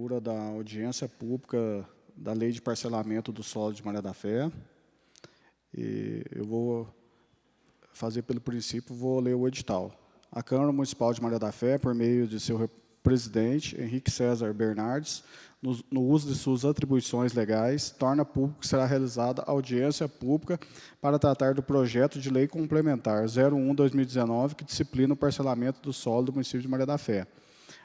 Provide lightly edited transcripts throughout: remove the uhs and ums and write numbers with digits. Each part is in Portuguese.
leitura da audiência pública da Lei de Parcelamento do Solo de Maria da Fé. E eu vou fazer pelo princípio, vou ler o edital. A Câmara Municipal de Maria da Fé, por meio de seu presidente, Henrique César Bernardes, no uso de suas atribuições legais, torna público que será realizada audiência pública para tratar do projeto de lei complementar 01/2019, que disciplina o parcelamento do solo do município de Maria da Fé.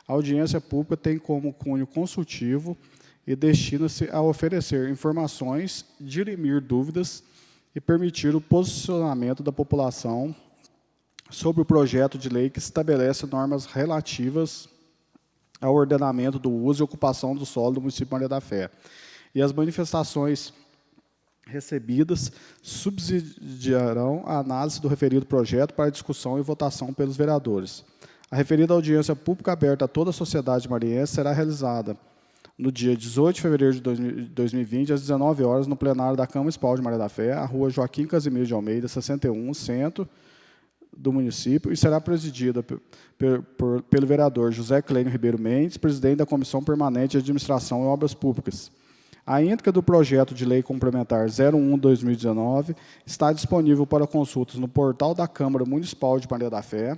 A audiência pública tem como cunho consultivo e destina-se a oferecer informações, dirimir dúvidas e permitir o posicionamento da população sobre o projeto de lei que estabelece normas relativas ao ordenamento do uso e ocupação do solo do município de Maria da Fé. E as manifestações recebidas subsidiarão a análise do referido projeto para discussão e votação pelos vereadores. A referida audiência pública aberta a toda a sociedade mariense será realizada no dia 18 de fevereiro de 2020, às 19 horas, no plenário da Câmara Municipal de Maria da Fé, a rua Joaquim Casimiro de Almeida, 61, centro do município, e será presidida pelo vereador José Clênio Ribeiro Mendes, presidente da Comissão Permanente de Administração e Obras Públicas. A íntegra do projeto de lei complementar 01/2019 está disponível para consultas no portal da Câmara Municipal de Maria da Fé,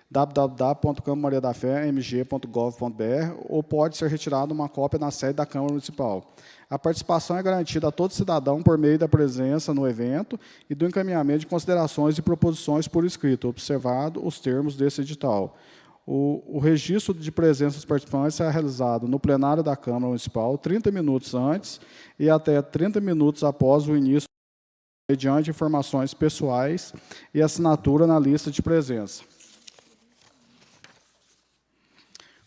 www.câmaramariadafé.mg.gov.br, ou pode ser retirada uma cópia na sede da Câmara Municipal. A participação é garantida a todo cidadão por meio da presença no evento e do encaminhamento de considerações e proposições por escrito, observado os termos desse edital. O registro de presença dos participantes será realizado no plenário da Câmara Municipal 30 minutos antes e até 30 minutos após o início, mediante informações pessoais e assinatura na lista de presença.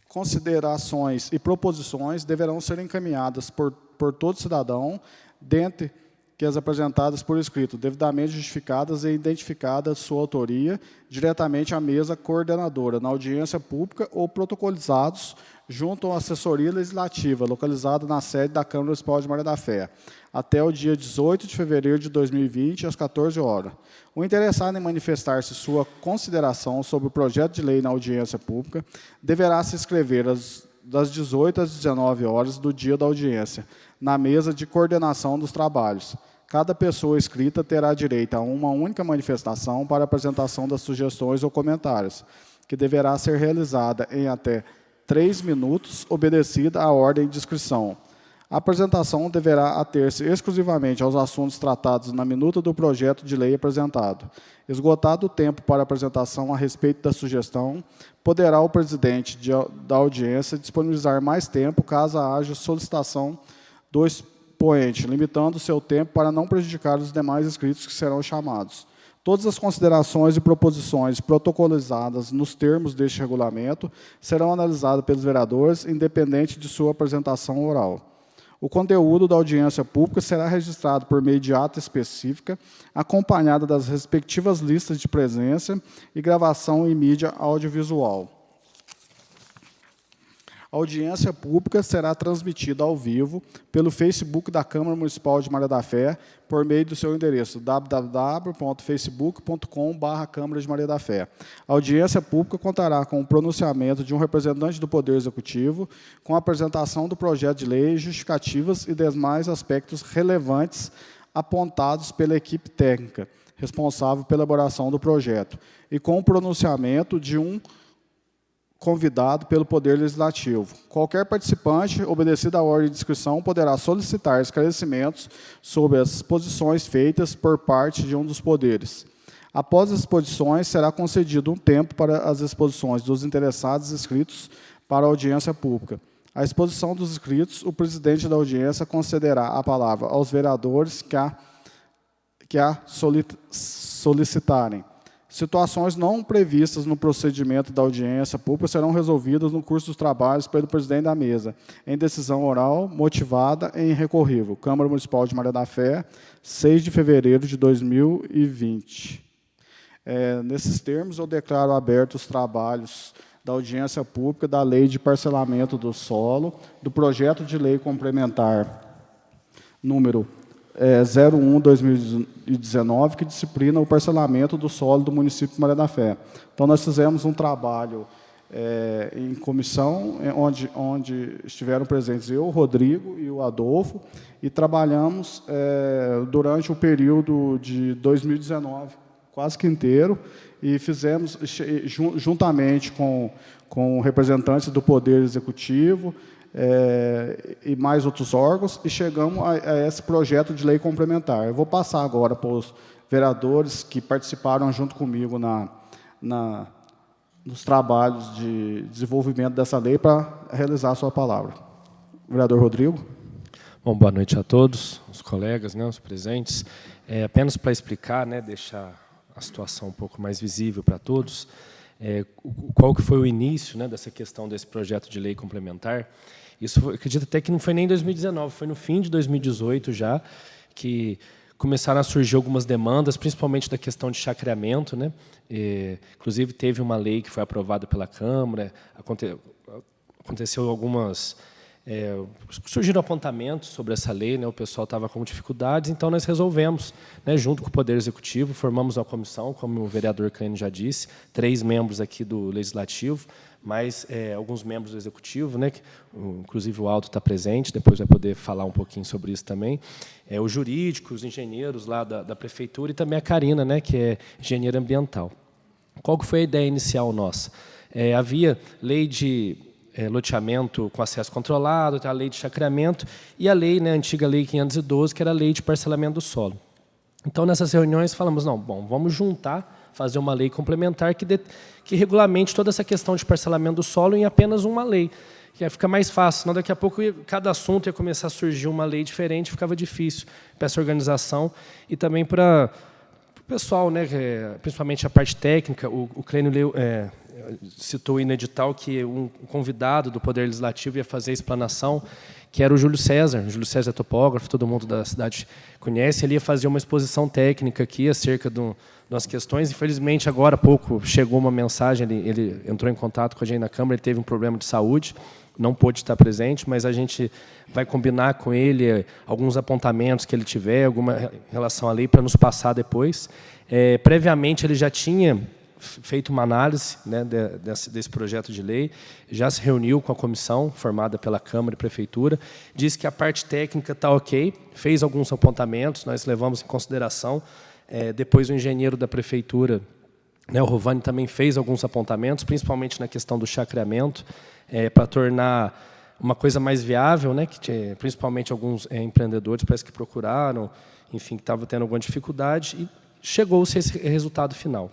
Considerações e proposições deverão ser encaminhadas por todo cidadão, dentre que as apresentadas por escrito, devidamente justificadas e identificada sua autoria, diretamente à mesa coordenadora, na audiência pública ou protocolizados junto à assessoria legislativa, localizada na sede da Câmara Municipal de Maria da Fé, até o dia 18 de fevereiro de 2020, às 14 horas. O interessado em manifestar-se sua consideração sobre o projeto de lei na audiência pública deverá se inscrever das 18 às 19 horas do dia da audiência, na mesa de coordenação dos trabalhos. Cada pessoa inscrita terá direito a uma única manifestação para apresentação das sugestões ou comentários, que deverá ser realizada em até 3 minutos, obedecida a ordem de inscrição. A apresentação deverá ater-se exclusivamente aos assuntos tratados na minuta do projeto de lei apresentado. Esgotado o tempo para apresentação a respeito da sugestão, poderá o presidente da audiência disponibilizar mais tempo, caso haja solicitação do expoente, limitando o seu tempo para não prejudicar os demais inscritos que serão chamados. Todas as considerações e proposições protocolizadas nos termos deste regulamento serão analisadas pelos vereadores, independente de sua apresentação oral. O conteúdo da audiência pública será registrado por meio de ata específica, acompanhada das respectivas listas de presença e gravação em mídia audiovisual. A audiência pública será transmitida ao vivo pelo Facebook da Câmara Municipal de Maria da Fé, por meio do seu endereço www.facebook.com/Câmara de Maria da Fé. A audiência pública contará com o pronunciamento de um representante do Poder Executivo, com a apresentação do projeto de lei, justificativas e demais aspectos relevantes apontados pela equipe técnica responsável pela elaboração do projeto, e com o pronunciamento de um convidado pelo Poder Legislativo. Qualquer participante, obedecida a ordem de inscrição, poderá solicitar esclarecimentos sobre as exposições feitas por parte de um dos poderes. Após as exposições, será concedido um tempo para as exposições dos interessados inscritos para a audiência pública. À exposição dos inscritos, o presidente da audiência concederá a palavra aos vereadores que a solicitarem. Situações não previstas no procedimento da audiência pública serão resolvidas no curso dos trabalhos pelo presidente da mesa, em decisão oral, motivada e irrecorrível. Câmara Municipal de Maria da Fé, 6 de fevereiro de 2020. Nesses termos, eu declaro abertos os trabalhos da audiência pública da Lei de Parcelamento do Solo, do projeto de lei complementar número 01/2019, que disciplina o parcelamento do solo do município de Maria da Fé. Então, nós fizemos um trabalho em comissão, onde estiveram presentes eu, o Rodrigo e o Adolfo, e trabalhamos durante o período de 2019, quase que inteiro, e fizemos, juntamente com representantes do Poder Executivo e mais outros órgãos, e chegamos a esse projeto de lei complementar. Eu vou passar agora para os vereadores que participaram junto comigo nos trabalhos de desenvolvimento dessa lei para realizar a sua palavra. Vereador Rodrigo. Bom, boa noite a todos, os colegas, né, os presentes. Apenas para explicar, né, deixar a situação um pouco mais visível para todos, qual que foi o início, né, dessa questão desse projeto de lei complementar. Isso, acredito até que não foi nem em 2019, foi no fim de 2018 já, que começaram a surgir algumas demandas, principalmente da questão de chacreamento, né? Inclusive, teve uma lei que foi aprovada pela Câmara, aconteceu algumas... surgiram apontamentos sobre essa lei, né? O pessoal estava com dificuldades, então nós resolvemos, né, junto com o Poder Executivo, formamos uma comissão, como o vereador Clênio já disse, 3 membros aqui do Legislativo, mais alguns membros do Executivo, né, que, inclusive o Aldo está presente, depois vai poder falar um pouquinho sobre isso também, o jurídico, os engenheiros lá da Prefeitura e também a Karina, né, que é engenheira ambiental. Qual que foi a ideia inicial nossa? Havia lei de loteamento com acesso controlado, a lei de chacreamento e a lei, né, a antiga lei 512, que era a lei de parcelamento do solo. Então, nessas reuniões, falamos, não, bom, vamos juntar, fazer uma lei complementar que regulamente toda essa questão de parcelamento do solo em apenas uma lei, que fica mais fácil, senão daqui a pouco cada assunto ia começar a surgir uma lei diferente, ficava difícil para essa organização e também para o pessoal, né, principalmente a parte técnica. O Clênio citou no edital que um convidado do Poder Legislativo ia fazer a explanação, que era o Júlio César. O Júlio César é topógrafo, todo mundo da cidade conhece. Ele ia fazer uma exposição técnica aqui acerca das questões. Infelizmente, agora há pouco chegou uma mensagem, ele entrou em contato com a gente na Câmara, ele teve um problema de saúde, não pôde estar presente, mas a gente vai combinar com ele alguns apontamentos que ele tiver, alguma relação à lei, para nos passar depois. Previamente, ele já tinha feito uma análise, né, desse projeto de lei, já se reuniu com a comissão formada pela Câmara e Prefeitura, disse que a parte técnica está ok, fez alguns apontamentos, nós levamos em consideração. Depois o engenheiro da Prefeitura, né, o Rovani, também fez alguns apontamentos, principalmente na questão do chacreamento, para tornar uma coisa mais viável, né, que principalmente alguns empreendedores parece que procuraram, enfim, que estavam tendo alguma dificuldade, e chegou-se a esse resultado final.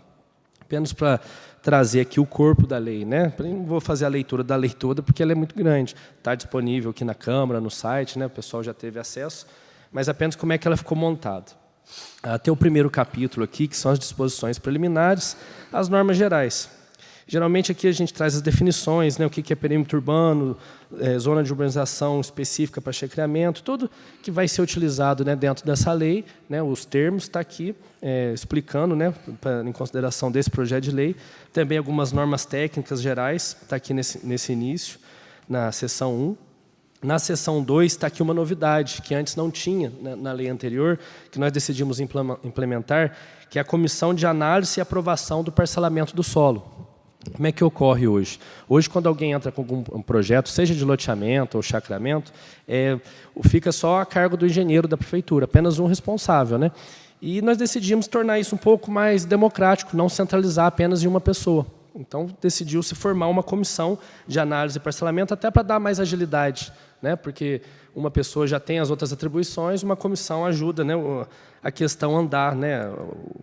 Apenas para trazer aqui o corpo da lei, né? Eu não vou fazer a leitura da lei toda, porque ela é muito grande. Está disponível aqui na Câmara, no site, né? O pessoal já teve acesso, mas apenas como é que ela ficou montada. Tem o primeiro capítulo aqui, que são as disposições preliminares, as normas gerais. Geralmente aqui a gente traz as definições, né, o que é perímetro urbano, zona de urbanização específica para chacreamento, tudo que vai ser utilizado, né, dentro dessa lei, né, os termos está aqui explicando, né, em consideração desse projeto de lei. Também algumas normas técnicas gerais, está aqui nesse início, na seção 1. Na seção 2 está aqui uma novidade, que antes não tinha, né, na lei anterior, que nós decidimos implementar, que é a Comissão de Análise e Aprovação do Parcelamento do Solo. Como é que ocorre hoje? Hoje, quando alguém entra com algum projeto, seja de loteamento ou chacreamento, fica só a cargo do engenheiro da Prefeitura, apenas um responsável, né? E nós decidimos tornar isso um pouco mais democrático, não centralizar apenas em uma pessoa. Então, decidiu-se formar uma comissão de análise e parcelamento, até para dar mais agilidade, né? Porque uma pessoa já tem as outras atribuições, uma comissão ajuda, né, a questão a andar, né,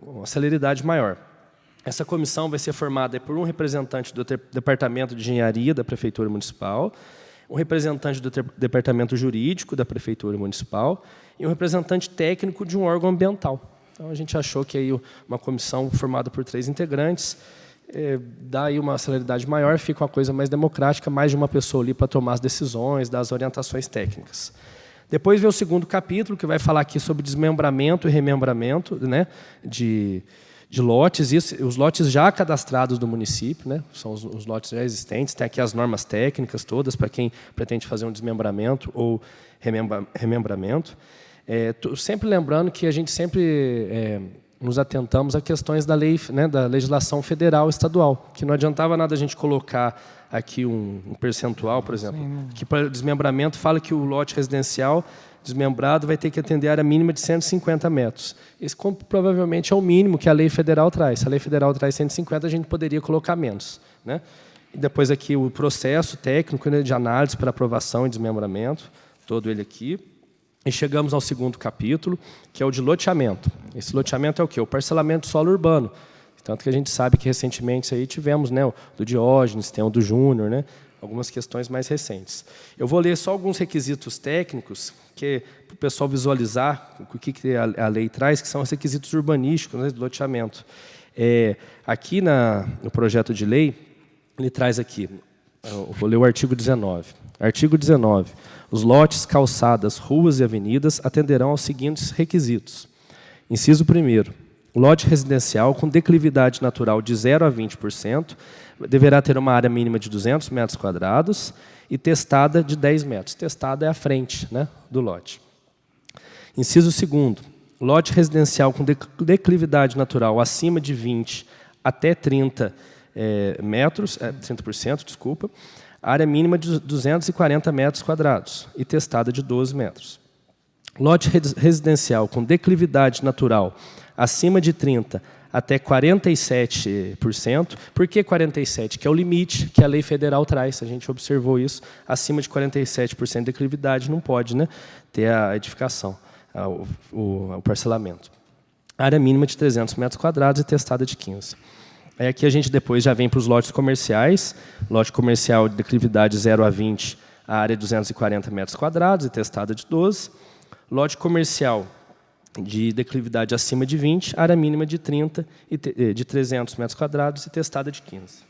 uma celeridade maior. Essa comissão vai ser formada por um representante do Departamento de Engenharia da Prefeitura Municipal, um representante do Departamento Jurídico da Prefeitura Municipal e um representante técnico de um órgão ambiental. Então, a gente achou que aí uma comissão formada por 3 integrantes dá aí uma celeridade maior, fica uma coisa mais democrática, mais de uma pessoa ali para tomar as decisões, dar as orientações técnicas. Depois vem o segundo capítulo, que vai falar aqui sobre desmembramento e remembramento, né, de lotes, os lotes já cadastrados do município, né, são os lotes já existentes, tem aqui as normas técnicas todas para quem pretende fazer um desmembramento ou remembramento. Sempre lembrando que a gente sempre, nos atentamos a questões da lei, né, da legislação federal e estadual, que não adiantava nada a gente colocar aqui um percentual, por exemplo, que para desmembramento fala que o lote residencial desmembrado vai ter que atender a área mínima de 150 metros. Esse provavelmente é o mínimo que a lei federal traz. Se a lei federal traz 150, a gente poderia colocar menos, né? E depois aqui o processo técnico, né, de análise para aprovação e desmembramento, todo ele aqui. E chegamos ao segundo capítulo, que é o de loteamento. Esse loteamento é o quê? O parcelamento de solo urbano. Tanto que a gente sabe que recentemente aí tivemos, né, o do Diógenes, tem o do Júnior, né, algumas questões mais recentes. Eu vou ler só alguns requisitos técnicos, que para o pessoal visualizar o que a lei traz, que são os requisitos urbanísticos, né, do loteamento. Aqui no projeto de lei, ele traz aqui, eu vou ler o artigo 19. Artigo 19. Os lotes, calçadas, ruas e avenidas atenderão aos seguintes requisitos. Inciso 1º. Lote residencial com declividade natural de 0 a 20% deverá ter uma área mínima de 200 metros quadrados e testada de 10 metros. Testada é a frente, né, do lote. Inciso 2º. Lote residencial com declividade natural acima de 20 até 30 metros, 30%, desculpa, área mínima de 240 metros quadrados e testada de 12 metros. Lote residencial com declividade natural acima de 30 até 47%. Por que 47%? Que é o limite que a lei federal traz. A gente observou isso. Acima de 47% de declividade não pode, né, ter a edificação, o parcelamento. Área mínima de 300 metros quadrados e testada de 15. Aqui a gente depois já vem para os lotes comerciais. Lote comercial de declividade 0 a 20, a área 240 metros quadrados e testada de 12. Lote comercial de declividade acima de 20, área mínima de 30 e de 300 metros quadrados e testada de 15.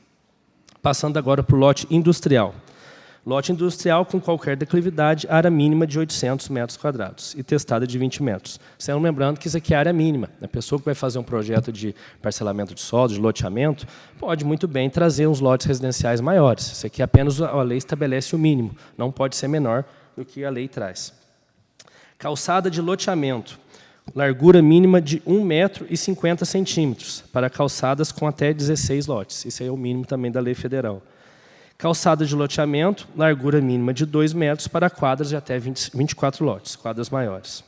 Passando agora para o lote industrial. Lote industrial com qualquer declividade, área mínima de 800 metros quadrados e testada de 20 metros. Sempre lembrando que isso aqui é área mínima. A pessoa que vai fazer um projeto de parcelamento de solo, de loteamento, pode muito bem trazer uns lotes residenciais maiores. Isso aqui apenas a lei estabelece o mínimo, não pode ser menor do que a lei traz. Calçada de loteamento. Largura mínima de 1,50 m para calçadas com até 16 lotes. Isso aí é o mínimo também da lei federal. Calçada de loteamento, largura mínima de 2 metros para quadras de até 24 lotes, quadras maiores.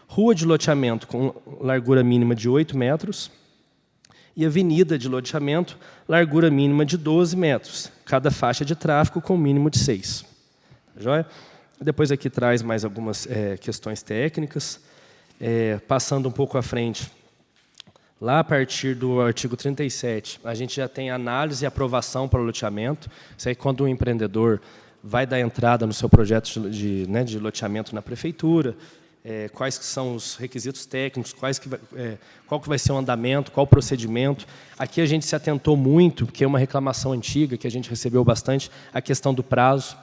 Rua de loteamento com largura mínima de 8 metros. E avenida de loteamento, largura mínima de 12 metros, cada faixa de tráfego com mínimo de 6. Tá joia? Depois aqui traz mais algumas questões técnicas. Passando um pouco à frente, lá a partir do artigo 37, a gente já tem análise e aprovação para o loteamento. Isso aí quando o empreendedor vai dar entrada no seu projeto de loteamento na prefeitura, quais que são os requisitos técnicos, qual que vai ser o andamento, qual o procedimento. Aqui a gente se atentou muito, porque é uma reclamação antiga que a gente recebeu bastante, a questão do prazo.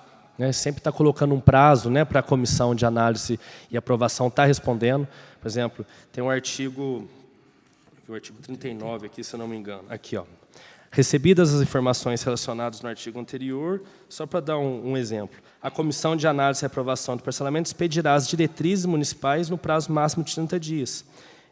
Sempre está colocando um prazo, né, para a comissão de análise e aprovação estar respondendo. Por exemplo, tem o artigo 39 aqui, se eu não me engano. Aqui, ó. Recebidas as informações relacionadas no artigo anterior, só para dar um exemplo, a comissão de análise e aprovação do parcelamento expedirá as diretrizes municipais no prazo máximo de 30 dias,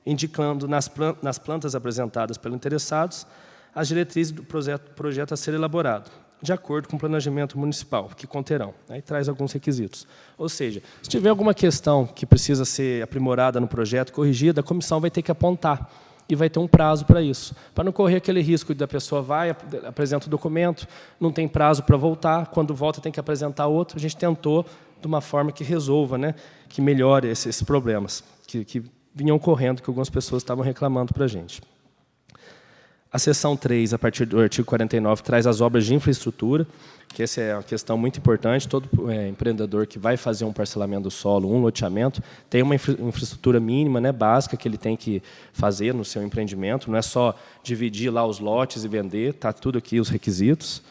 indicando nas plantas apresentadas pelos interessados as diretrizes do projeto a ser elaborado, de acordo com o planejamento municipal, que conterão. Aí traz alguns requisitos. Ou seja, se tiver alguma questão que precisa ser aprimorada no projeto, corrigida, a comissão vai ter que apontar e vai ter um prazo para isso, para não correr aquele risco da pessoa vai, apresenta o documento, não tem prazo para voltar, quando volta tem que apresentar outro. A gente tentou de uma forma que resolva, né, que melhore esses problemas que vinham ocorrendo, que algumas pessoas estavam reclamando para a gente. A seção 3, a partir do artigo 49, traz as obras de infraestrutura, que essa é uma questão muito importante. Todo empreendedor que vai fazer um parcelamento do solo, um loteamento, tem uma infraestrutura mínima, né, básica, que ele tem que fazer no seu empreendimento. Não é só dividir lá os lotes e vender, está tudo aqui os requisitos.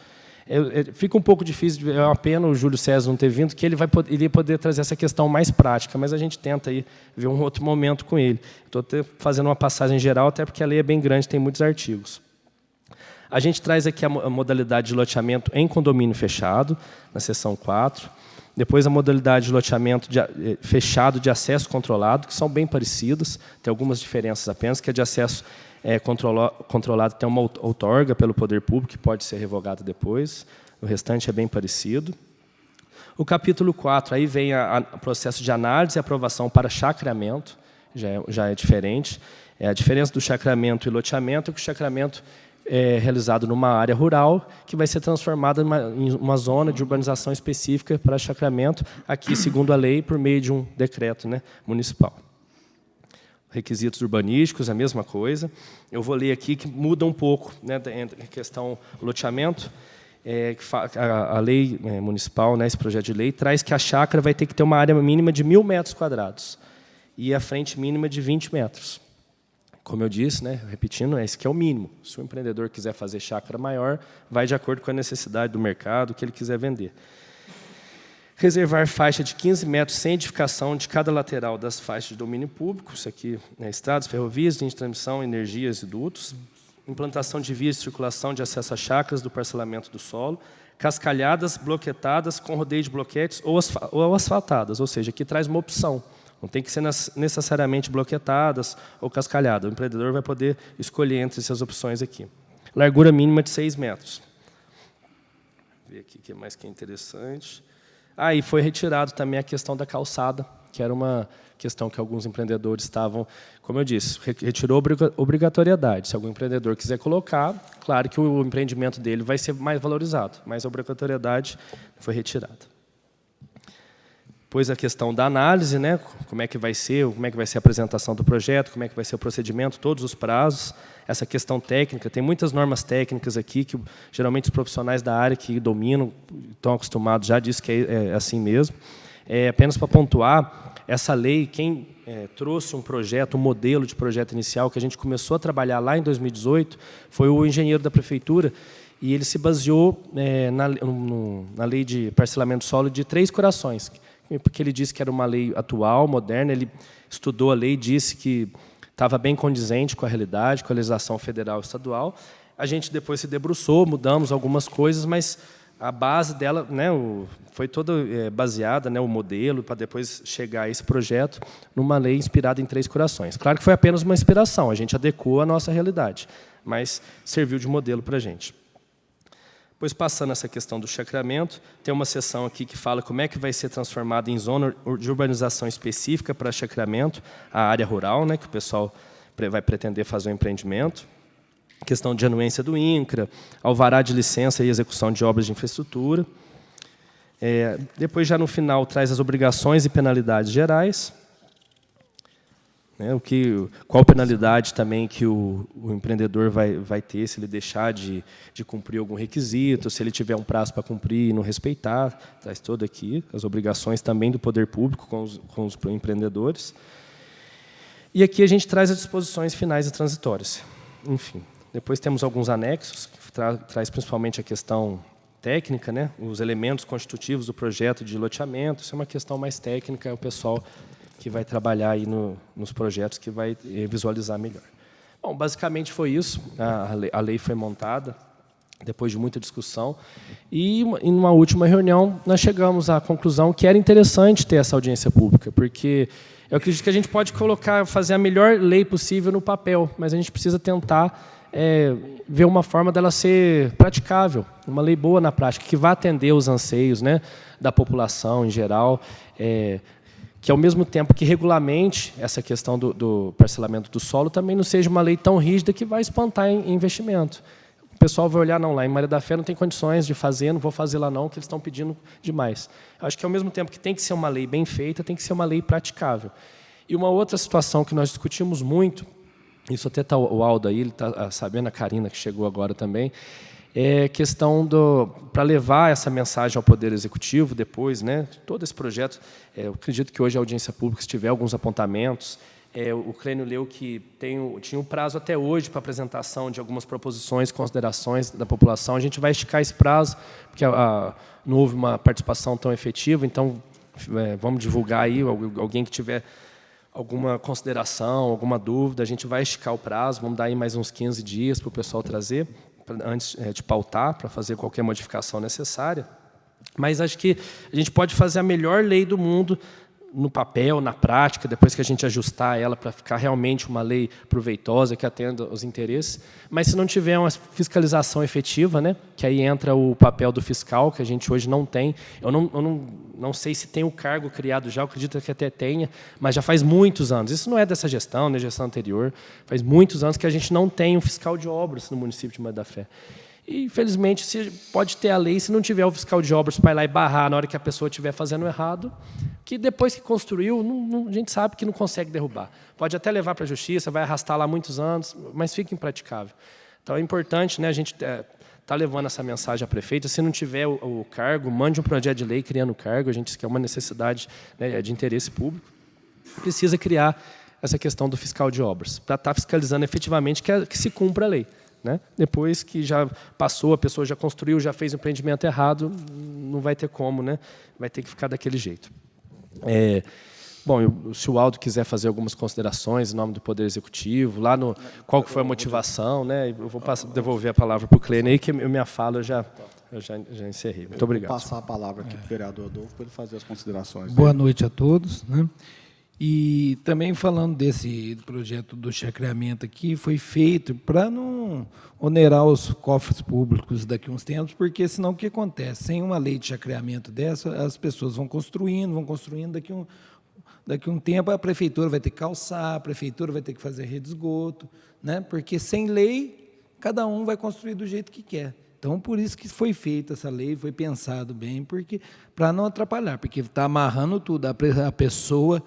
Fica um pouco difícil, é uma pena o Júlio César não ter vindo, que ele iria poder trazer essa questão mais prática, mas a gente tenta aí ver um outro momento com ele. Estou fazendo uma passagem geral, até porque a lei é bem grande, tem muitos artigos. A gente traz aqui a modalidade de loteamento em condomínio fechado, na seção 4. Depois, a modalidade de loteamento fechado de acesso controlado, que são bem parecidas, tem algumas diferenças apenas, que é de acesso controlado tem uma outorga pelo poder público, que pode ser revogada depois, o restante é bem parecido. O capítulo 4, aí vem o processo de análise e aprovação para chacreamento, já é diferente. A diferença do chacreamento e loteamento é que o chacreamento é realizado numa área rural, que vai ser transformada em uma zona de urbanização específica para chacreamento, aqui, segundo a lei, por meio de um decreto, né, municipal. Requisitos urbanísticos, a mesma coisa. Eu vou ler aqui que muda um pouco, né, entre a questão loteamento. A lei municipal, né, esse projeto de lei, traz que a chácara vai ter que ter uma área mínima de 1.000 metros quadrados e a frente mínima de 20 metros. Como eu disse, né, repetindo, esse que é o mínimo. Se o empreendedor quiser fazer chácara maior, vai de acordo com a necessidade do mercado, que ele quiser vender. Reservar faixa de 15 metros sem edificação de cada lateral das faixas de domínio público, isso aqui, né, estradas, ferrovias, linhas de transmissão, energias e dutos. Implantação de vias de circulação de acesso a chácaras do parcelamento do solo, cascalhadas, bloquetadas, com rodeio de bloquetes ou asfaltadas, ou seja, aqui traz uma opção. Não tem que ser necessariamente bloquetadas ou cascalhadas. O empreendedor vai poder escolher entre essas opções aqui. Largura mínima de 6 metros. Vou ver aqui o que mais que é interessante. E foi retirado também a questão da calçada, que era uma questão que alguns empreendedores estavam, como eu disse, retirou obrigatoriedade. Se algum empreendedor quiser colocar, claro que o empreendimento dele vai ser mais valorizado, mas a obrigatoriedade foi retirada. Depois a questão da análise, né, como é que vai ser a apresentação do projeto, como é que vai ser o procedimento, todos os prazos, essa questão técnica, tem muitas normas técnicas aqui que geralmente os profissionais da área que dominam, estão acostumados, já disse que é assim mesmo. Apenas para pontuar, essa lei, quem trouxe um projeto, um modelo de projeto inicial que a gente começou a trabalhar lá em 2018, foi o engenheiro da prefeitura, e ele se baseou na lei de parcelamento do solo de Três Corações, porque ele disse que era uma lei atual, moderna, ele estudou a lei, disse que estava bem condizente com a realidade, com a legislação federal e estadual. A gente depois se debruçou, mudamos algumas coisas, mas a base dela, né, foi toda baseada, né, o modelo, para depois chegar a esse projeto, numa lei inspirada em Três Corações. Claro que foi apenas uma inspiração, a gente adequou a nossa realidade, mas serviu de modelo para a gente. Depois, passando essa questão do chacreamento, tem uma seção aqui que fala como é que vai ser transformada em zona de urbanização específica para chacreamento, a área rural, né, que o pessoal vai pretender fazer um empreendimento. Questão de anuência do INCRA, alvará de licença e execução de obras de infraestrutura. Depois, já no final, traz as obrigações e penalidades gerais. Qual penalidade também que o empreendedor vai ter se ele deixar de cumprir algum requisito, se ele tiver um prazo para cumprir e não respeitar, traz todo aqui, as obrigações também do poder público com os empreendedores. E aqui a gente traz as disposições finais e transitórias. Enfim, depois temos alguns anexos, que traz principalmente a questão técnica, né, os elementos constitutivos do projeto de loteamento, isso é uma questão mais técnica, é o pessoal que vai trabalhar aí nos projetos, que vai visualizar melhor. Bom, basicamente foi isso. A lei foi montada depois de muita discussão. E, em uma última reunião, nós chegamos à conclusão que era interessante ter essa audiência pública, porque eu acredito que a gente pode fazer a melhor lei possível no papel, mas a gente precisa tentar ver uma forma dela ser praticável, uma lei boa na prática, que vá atender os anseios, né, da população em geral, que, ao mesmo tempo que regulamente essa questão do parcelamento do solo, também não seja uma lei tão rígida que vai espantar em investimento. O pessoal vai olhar, não, lá em Maria da Fé não tem condições de fazer, não vou fazer lá não, que eles estão pedindo demais. Eu acho que, ao mesmo tempo que tem que ser uma lei bem feita, tem que ser uma lei praticável. E uma outra situação que nós discutimos muito, isso até está o Aldo aí, ele está sabendo, a Karina, que chegou agora também, é questão para levar essa mensagem ao Poder Executivo depois, né, todo esse projeto. Eu acredito que hoje a audiência pública, se tiver alguns apontamentos, o Clênio leu que tinha um prazo até hoje para apresentação de algumas proposições, considerações da população. A gente vai esticar esse prazo, porque não houve uma participação tão efetiva, então vamos divulgar aí, alguém que tiver alguma consideração, alguma dúvida, a gente vai esticar o prazo, vamos dar aí mais uns 15 dias para o pessoal trazer, antes de pautar, para fazer qualquer modificação necessária. Mas acho que a gente pode fazer a melhor lei do mundo no papel, na prática, depois que a gente ajustar ela para ficar realmente uma lei proveitosa, que atenda os interesses. Mas se não tiver uma fiscalização efetiva, né, que aí entra o papel do fiscal, que a gente hoje não tem. Eu não sei se tem o cargo criado já, eu acredito que até tenha, mas já faz muitos anos. Isso não é dessa gestão, nem gestão anterior. Faz muitos anos que a gente não tem um fiscal de obras no município de Moeda da Fé. E, infelizmente, pode ter a lei, se não tiver o fiscal de obras para ir lá e barrar na hora que a pessoa estiver fazendo errado, que depois que construiu, a gente sabe que não consegue derrubar. Pode até levar para a justiça, vai arrastar lá muitos anos, mas fica impraticável. Então, é importante, né, a gente tá levando essa mensagem à prefeita. Se não tiver o cargo, mande um projeto de lei criando o cargo. A gente quer uma necessidade, né, de interesse público. Precisa criar essa questão do fiscal de obras, para estar fiscalizando efetivamente que se cumpra a lei. Né? Depois que já passou, a pessoa já construiu, já fez o empreendimento errado, não vai ter como, né? Vai ter que ficar daquele jeito. Bom, se o Aldo quiser fazer algumas considerações em nome do Poder Executivo, lá no qual que foi a motivação, né? Eu vou devolver a palavra para o Clênio aí, que a minha fala eu já encerrei. Muito obrigado. Vou passar a palavra aqui para o vereador Adolfo para ele fazer as considerações. Boa noite a todos, né? E também falando desse projeto do chacreamento aqui, foi feito para não onerar os cofres públicos daqui a uns tempos, porque senão o que acontece? Sem uma lei de chacreamento dessa, as pessoas vão construindo, daqui a um tempo a prefeitura vai ter que calçar, a prefeitura vai ter que fazer rede de esgoto, né? Porque sem lei, cada um vai construir do jeito que quer. Então, por isso que foi feita essa lei, foi pensado bem, porque para não atrapalhar, porque está amarrando tudo, a pessoa,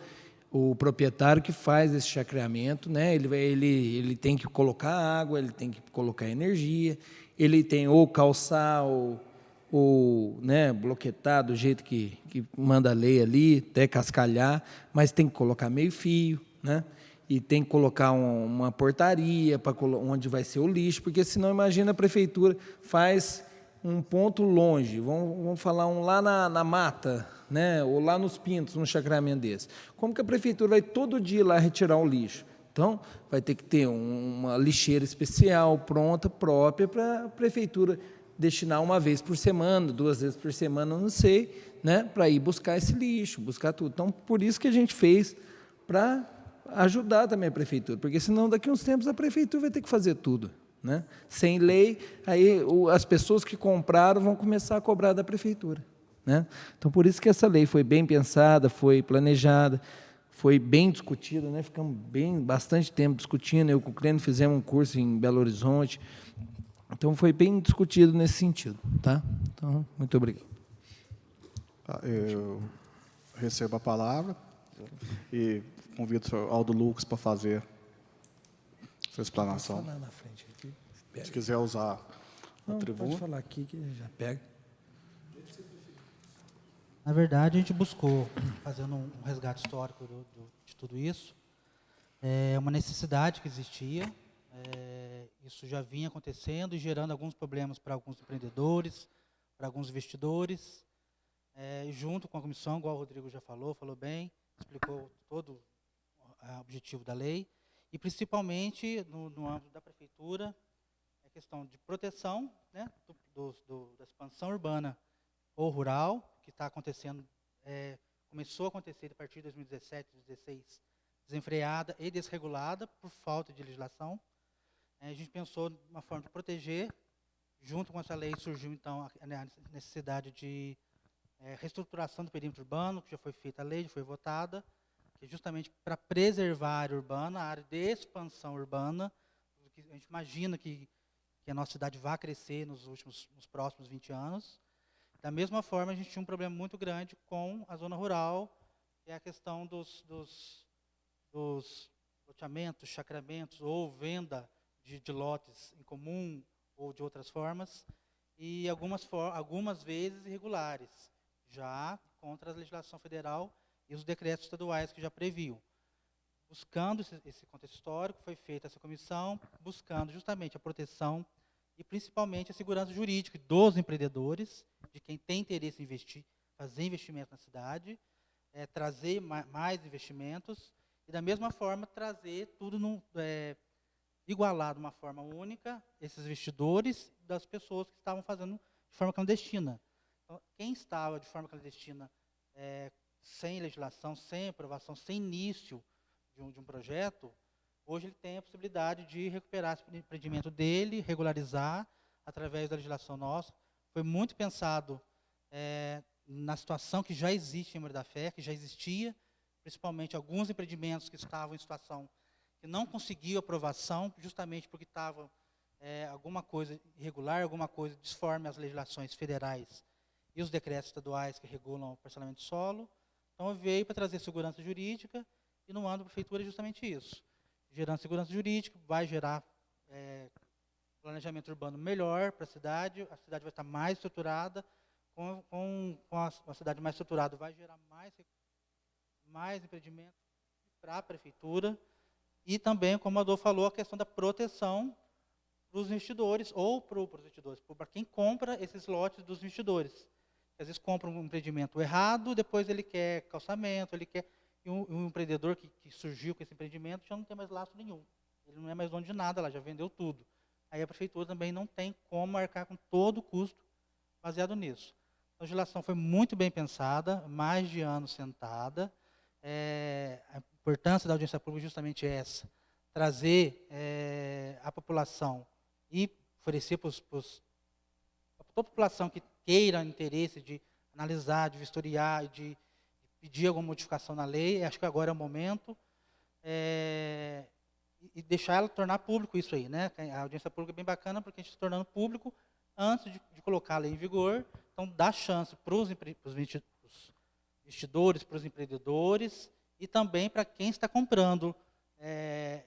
o proprietário que faz esse chacreamento, né, ele tem que colocar água, ele tem que colocar energia, ele tem ou calçar ou né, bloquetar do jeito que manda a lei ali, até cascalhar, mas tem que colocar meio fio, né, e tem que colocar uma portaria para onde vai ser o lixo, porque senão, imagina, a prefeitura faz um ponto longe, vamos falar lá na mata, né, ou lá nos Pintos, num chacreamento desse. Como que a prefeitura vai todo dia lá retirar o lixo? Então, vai ter que ter uma lixeira especial, pronta, própria, para a prefeitura destinar uma vez por semana, 2 vezes por semana, não sei, né, para ir buscar esse lixo, buscar tudo. Então, por isso que a gente fez, para ajudar também a prefeitura, porque senão daqui a uns tempos a prefeitura vai ter que fazer tudo. Né? Sem lei, aí as pessoas que compraram vão começar a cobrar da prefeitura. Né? Então, por isso que essa lei foi bem pensada, foi planejada, foi bem discutida, né? Ficamos bastante tempo discutindo, eu com o Clênio fizemos um curso em Belo Horizonte, então foi bem discutido nesse sentido. Tá? Então, muito obrigado. Eu recebo a palavra e convido o senhor Aldo Lucas para fazer sua explanação. Posso falar na frente aqui? Se quiser usar a tribuna. Pode falar aqui que já pega. Na verdade, a gente buscou, fazendo um resgate histórico de tudo isso, uma necessidade que existia, isso já vinha acontecendo e gerando alguns problemas para alguns empreendedores, para alguns investidores, junto com a comissão, igual o Rodrigo já falou bem, explicou todo o objetivo da lei, e principalmente no âmbito da prefeitura, a questão de proteção, né, da expansão urbana ou rural, que está acontecendo, começou a acontecer a partir de 2017, 2016, desenfreada e desregulada por falta de legislação. A gente pensou numa forma de proteger, junto com essa lei surgiu então a necessidade de reestruturação do perímetro urbano, que já foi feita a lei, já foi votada, que é justamente para preservar a área urbana, a área de expansão urbana, que a gente imagina que a nossa cidade vai crescer nos próximos 20 anos. Da mesma forma, a gente tinha um problema muito grande com a zona rural, que é a questão dos loteamentos, chacramentos ou venda de lotes em comum ou de outras formas, e algumas vezes irregulares, já contra a legislação federal e os decretos estaduais que já previam. Buscando esse contexto histórico, foi feita essa comissão, buscando justamente a proteção e principalmente a segurança jurídica dos empreendedores, de quem tem interesse em fazer investimento na cidade, trazer mais investimentos e, da mesma forma, trazer tudo igualar de uma forma única esses investidores das pessoas que estavam fazendo de forma clandestina. Então, quem estava de forma clandestina, sem legislação, sem aprovação, sem início de um projeto, hoje ele tem a possibilidade de recuperar esse empreendimento dele, regularizar através da legislação nossa. Foi muito pensado na situação que já existe em Moreira da Fé, que já existia, principalmente alguns empreendimentos que estavam em situação que não conseguiam aprovação, justamente porque estava alguma coisa irregular, alguma coisa disforme às legislações federais e os decretos estaduais que regulam o parcelamento de solo. Então, veio para trazer segurança jurídica, e no âmbito da prefeitura é justamente isso. Gerando segurança jurídica, vai gerar planejamento urbano melhor para a cidade vai estar mais estruturada, com a cidade mais estruturada vai gerar mais empreendimentos para a prefeitura, e também, como a Adolfo falou, a questão da proteção para os investidores, ou para os investidores, para quem compra esses lotes dos investidores. Às vezes compra um empreendimento errado, depois ele quer calçamento, ele quer... E um empreendedor que surgiu com esse empreendimento já não tem mais lastro nenhum. Ele não é mais dono de nada lá, já vendeu tudo. Aí a prefeitura também não tem como arcar com todo o custo baseado nisso. A legislação foi muito bem pensada, mais de ano sentada. A importância da audiência pública é justamente essa, trazer a população e oferecer para toda a população que queira interesse de analisar, de vistoriar, de pedir alguma modificação na lei. Acho que agora é o momento. E deixar ela tornar público isso aí, né? A audiência pública é bem bacana, porque a gente está tornando público antes de colocar a lei em vigor. Então, dá chance para os investidores, para os empreendedores, e também para quem está comprando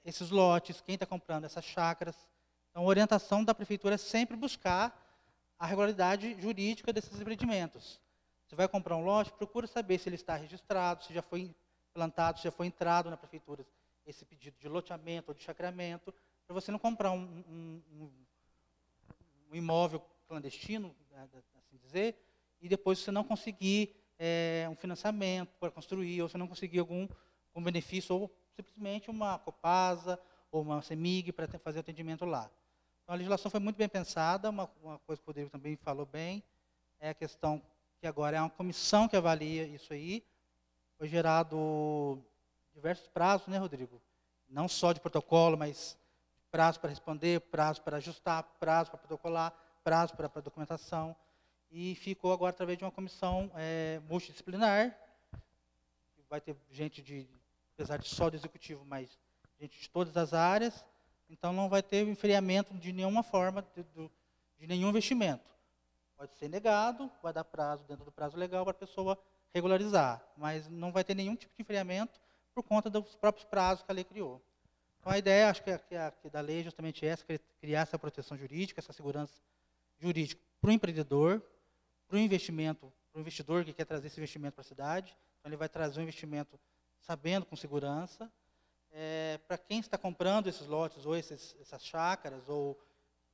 esses lotes, quem está comprando essas chácaras. Então, a orientação da prefeitura é sempre buscar a regularidade jurídica desses empreendimentos. Você vai comprar um lote, procura saber se ele está registrado, se já foi plantado, se já foi entrado na prefeitura esse pedido de loteamento ou de chacreamento, para você não comprar um imóvel clandestino, assim dizer, e depois você não conseguir um financiamento para construir, ou você não conseguir algum benefício, ou simplesmente uma Copasa ou uma CEMIG para fazer atendimento lá. Então, a legislação foi muito bem pensada. Uma coisa que o Rodrigo também falou bem, é a questão que agora é uma comissão que avalia isso aí. Foi gerado diversos prazos, né, Rodrigo? Não só de protocolo, mas prazo para responder, prazo para ajustar, prazo para protocolar, prazo para documentação. E ficou agora através de uma comissão multidisciplinar, que vai ter gente apesar de só do executivo, mas gente de todas as áreas. Então, não vai ter enfriamento de nenhuma forma de nenhum investimento. Pode ser negado, vai dar prazo dentro do prazo legal para a pessoa regularizar, mas não vai ter nenhum tipo de enfriamento por conta dos próprios prazos que a lei criou. Então, a ideia, acho que da lei é justamente essa, criar essa proteção jurídica, essa segurança jurídica para o empreendedor, para o investidor que quer trazer esse investimento para a cidade. Então, ele vai trazer um investimento sabendo, com segurança. Para quem está comprando esses lotes, ou essas chácaras, ou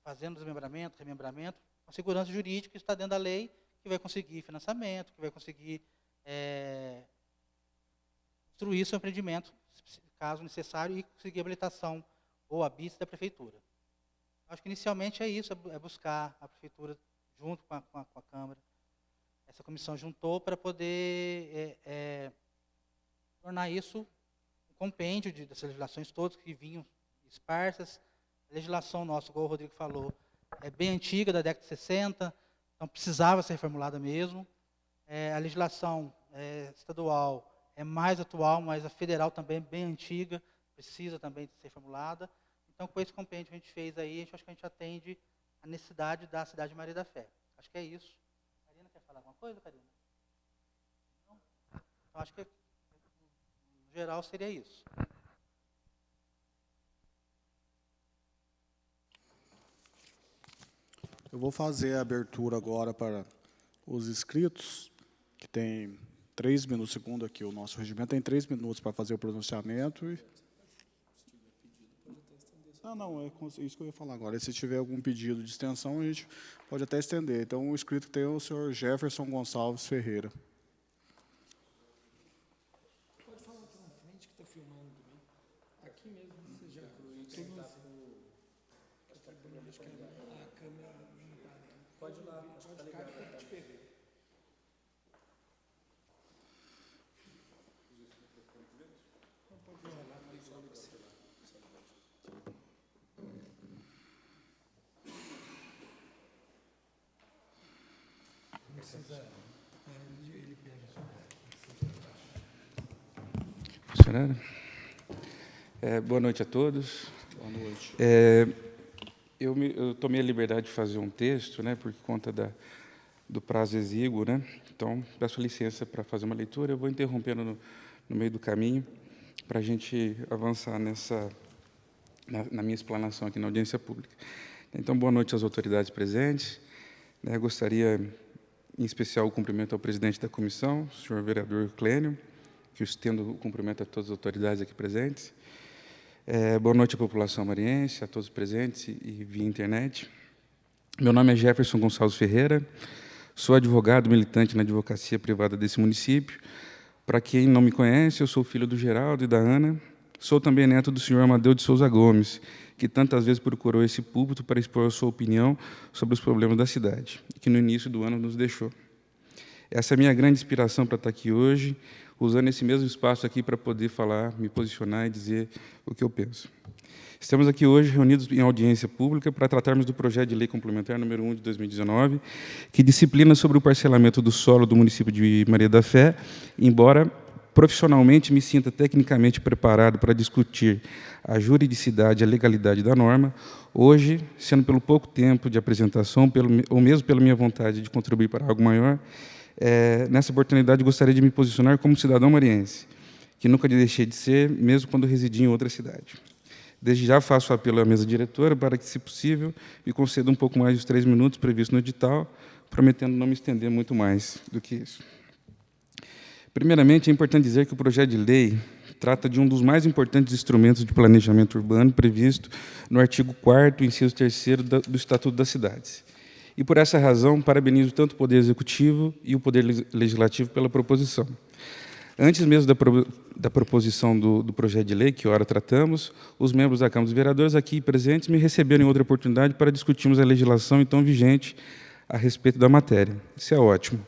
fazendo desmembramento, remembramento, a segurança jurídica está dentro da lei, que vai conseguir financiamento, que vai conseguir construir seu empreendimento, caso necessário, e conseguir habilitação ou a BIS da prefeitura. Acho que inicialmente é isso, é buscar a prefeitura junto com a Câmara. Essa comissão juntou para poder tornar isso um compêndio dessas legislações todas que vinham esparsas. A legislação nossa, como o Rodrigo falou, é bem antiga, da década de 60, então precisava ser reformulada mesmo. A legislação estadual é mais atual, mas a federal também é bem antiga, precisa também ser reformulada. Então, com esse compêndio que a gente fez aí, acho que a gente atende a necessidade da cidade de Maria da Fé. Acho que é isso. Karina, quer falar alguma coisa, Karina? Não? Então, acho que, no geral, seria isso. Eu vou fazer a abertura agora para os inscritos, que tem 3 minutos, segundo aqui o nosso regimento, tem 3 minutos para fazer o pronunciamento. Não, é isso que eu ia falar agora. Se tiver algum pedido de extensão, a gente pode até estender. Então, o inscrito que tem é o senhor Jefferson Gonçalves Ferreira. Pode falar aqui na frente que está filmando também. Aqui mesmo você já a câmera. Pode ir lá, acho que está ligado. Funcionando? Boa noite a todos. Boa noite. Eu tomei a liberdade de fazer um texto, né, por conta do prazo exíguo, né? Então, peço licença para fazer uma leitura. Eu vou interrompendo no meio do caminho para a gente avançar na minha explanação aqui na audiência pública. Então, boa noite às autoridades presentes. Gostaria, em especial, o cumprimento ao presidente da comissão, o senhor vereador Clênio, que eu estendo o cumprimento a todas as autoridades aqui presentes. Boa noite à população mariense, a todos presentes e via internet. Meu nome é Jefferson Gonçalves Ferreira, sou advogado militante na advocacia privada desse município. Para quem não me conhece, eu sou filho do Geraldo e da Ana. Sou também neto do senhor Amadeu de Souza Gomes, que tantas vezes procurou esse púlpito para expor a sua opinião sobre os problemas da cidade, e que no início do ano nos deixou. Essa é a minha grande inspiração para estar aqui hoje, usando esse mesmo espaço aqui para poder falar, me posicionar e dizer o que eu penso. Estamos aqui hoje reunidos em audiência pública para tratarmos do projeto de lei complementar número 1 de 2019, que disciplina sobre o parcelamento do solo do município de Maria da Fé, embora profissionalmente me sinta tecnicamente preparado para discutir a juridicidade e a legalidade da norma, hoje, sendo pelo pouco tempo de apresentação, ou mesmo pela minha vontade de contribuir para algo maior, nessa oportunidade gostaria de me posicionar como cidadão mariense, que nunca deixei de ser, mesmo quando residi em outra cidade. Desde já faço apelo à mesa diretora para que, se possível, me conceda um pouco mais dos 3 minutos previstos no edital, prometendo não me estender muito mais do que isso. Primeiramente, é importante dizer que o projeto de lei trata de um dos mais importantes instrumentos de planejamento urbano previsto no artigo 4º, inciso 3º do Estatuto das Cidades. E, por essa razão, parabenizo tanto o Poder Executivo e o Poder Legislativo pela proposição. Antes mesmo da proposição do projeto de lei, que ora tratamos, os membros da Câmara dos Vereadores aqui presentes me receberam em outra oportunidade para discutirmos a legislação então vigente a respeito da matéria. Isso é ótimo.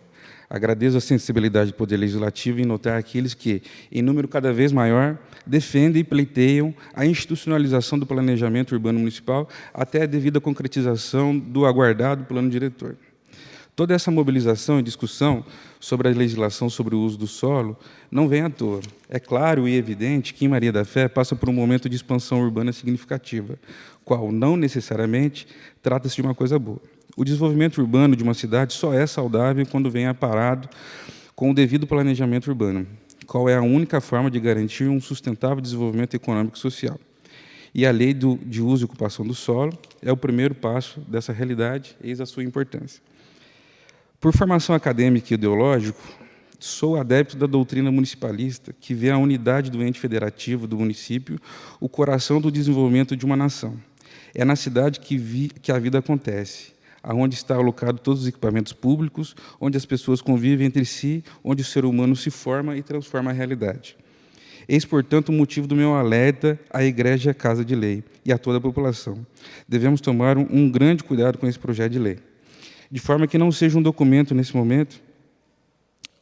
Agradeço a sensibilidade do Poder Legislativo em notar aqueles que, em número cada vez maior, defendem e pleiteiam a institucionalização do planejamento urbano municipal até a devida concretização do aguardado plano diretor. Toda essa mobilização e discussão sobre a legislação sobre o uso do solo não vem à toa. É claro e evidente que em Maria da Fé passa por um momento de expansão urbana significativa, qual não necessariamente trata-se de uma coisa boa. O desenvolvimento urbano de uma cidade só é saudável quando vem aparado com o devido planejamento urbano, qual é a única forma de garantir um sustentável desenvolvimento econômico e social. E a lei de uso e ocupação do solo é o primeiro passo dessa realidade, eis a sua importância. Por formação acadêmica e ideológica, sou adepto da doutrina municipalista, que vê a unidade do ente federativo do município o coração do desenvolvimento de uma nação. É na cidade que a vida acontece, aonde está alocado todos os equipamentos públicos, onde as pessoas convivem entre si, onde o ser humano se forma e transforma a realidade. Eis, portanto, o motivo do meu alerta à Igreja Casa de Lei e a toda a população. Devemos tomar um grande cuidado com esse projeto de lei, de forma que não seja um documento nesse momento,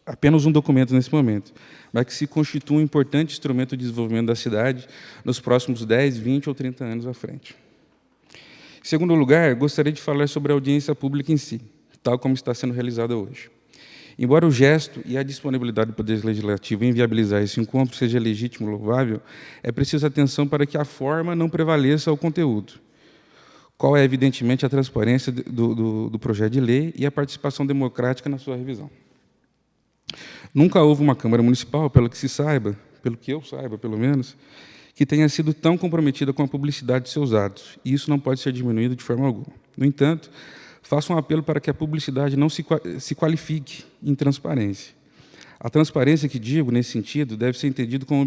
apenas um documento nesse momento, mas que se constitua um importante instrumento de desenvolvimento da cidade nos próximos 10, 20 ou 30 anos à frente. Em segundo lugar, gostaria de falar sobre a audiência pública em si, tal como está sendo realizada hoje. Embora o gesto e a disponibilidade do Poder Legislativo em viabilizar esse encontro seja legítimo e louvável, é preciso atenção para que a forma não prevaleça ao conteúdo, qual é, evidentemente, a transparência do projeto de lei e a participação democrática na sua revisão. Nunca houve uma Câmara Municipal, pelo que eu saiba, pelo menos, que tenha sido tão comprometida com a publicidade de seus atos, e isso não pode ser diminuído de forma alguma. No entanto, faço um apelo para que a publicidade não se qualifique em transparência. A transparência que digo, nesse sentido, deve ser entendido como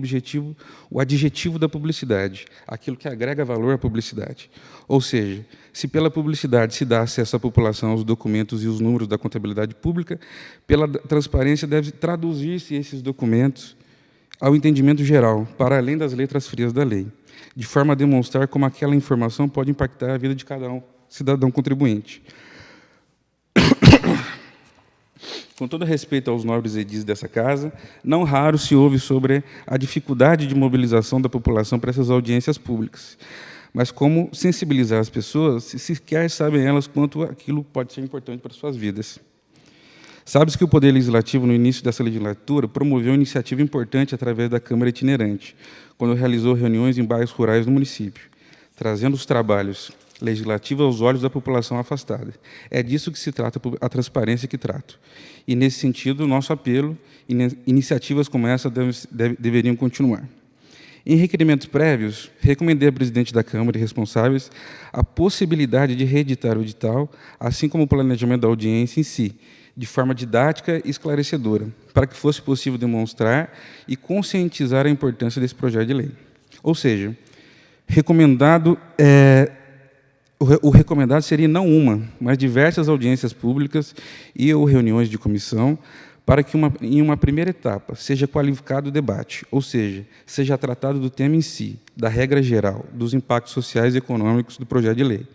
o adjetivo da publicidade, aquilo que agrega valor à publicidade. Ou seja, se pela publicidade se dá acesso à população aos documentos e os números da contabilidade pública, pela transparência deve traduzir-se esses documentos ao entendimento geral, para além das letras frias da lei, de forma a demonstrar como aquela informação pode impactar a vida de cada cidadão contribuinte. Com todo respeito aos nobres edis dessa casa, não raro se ouve sobre a dificuldade de mobilização da população para essas audiências públicas, mas como sensibilizar as pessoas se sequer sabem elas quanto aquilo pode ser importante para suas vidas. Sabe-se que o Poder Legislativo, no início dessa legislatura, promoveu uma iniciativa importante através da Câmara Itinerante, quando realizou reuniões em bairros rurais do município, trazendo os trabalhos legislativos aos olhos da população afastada. É disso que se trata a transparência que trato. E, nesse sentido, o nosso apelo, iniciativas como essa deveriam continuar. Em requerimentos prévios, recomendei à presidente da Câmara e responsáveis a possibilidade de reeditar o edital, assim como o planejamento da audiência em si, de forma didática e esclarecedora, para que fosse possível demonstrar e conscientizar a importância desse projeto de lei. Ou seja, o recomendado seria não uma, mas diversas audiências públicas e ou reuniões de comissão, para que, em uma primeira etapa, seja qualificado o debate, ou seja, seja tratado do tema em si, da regra geral, dos impactos sociais e econômicos do projeto de lei.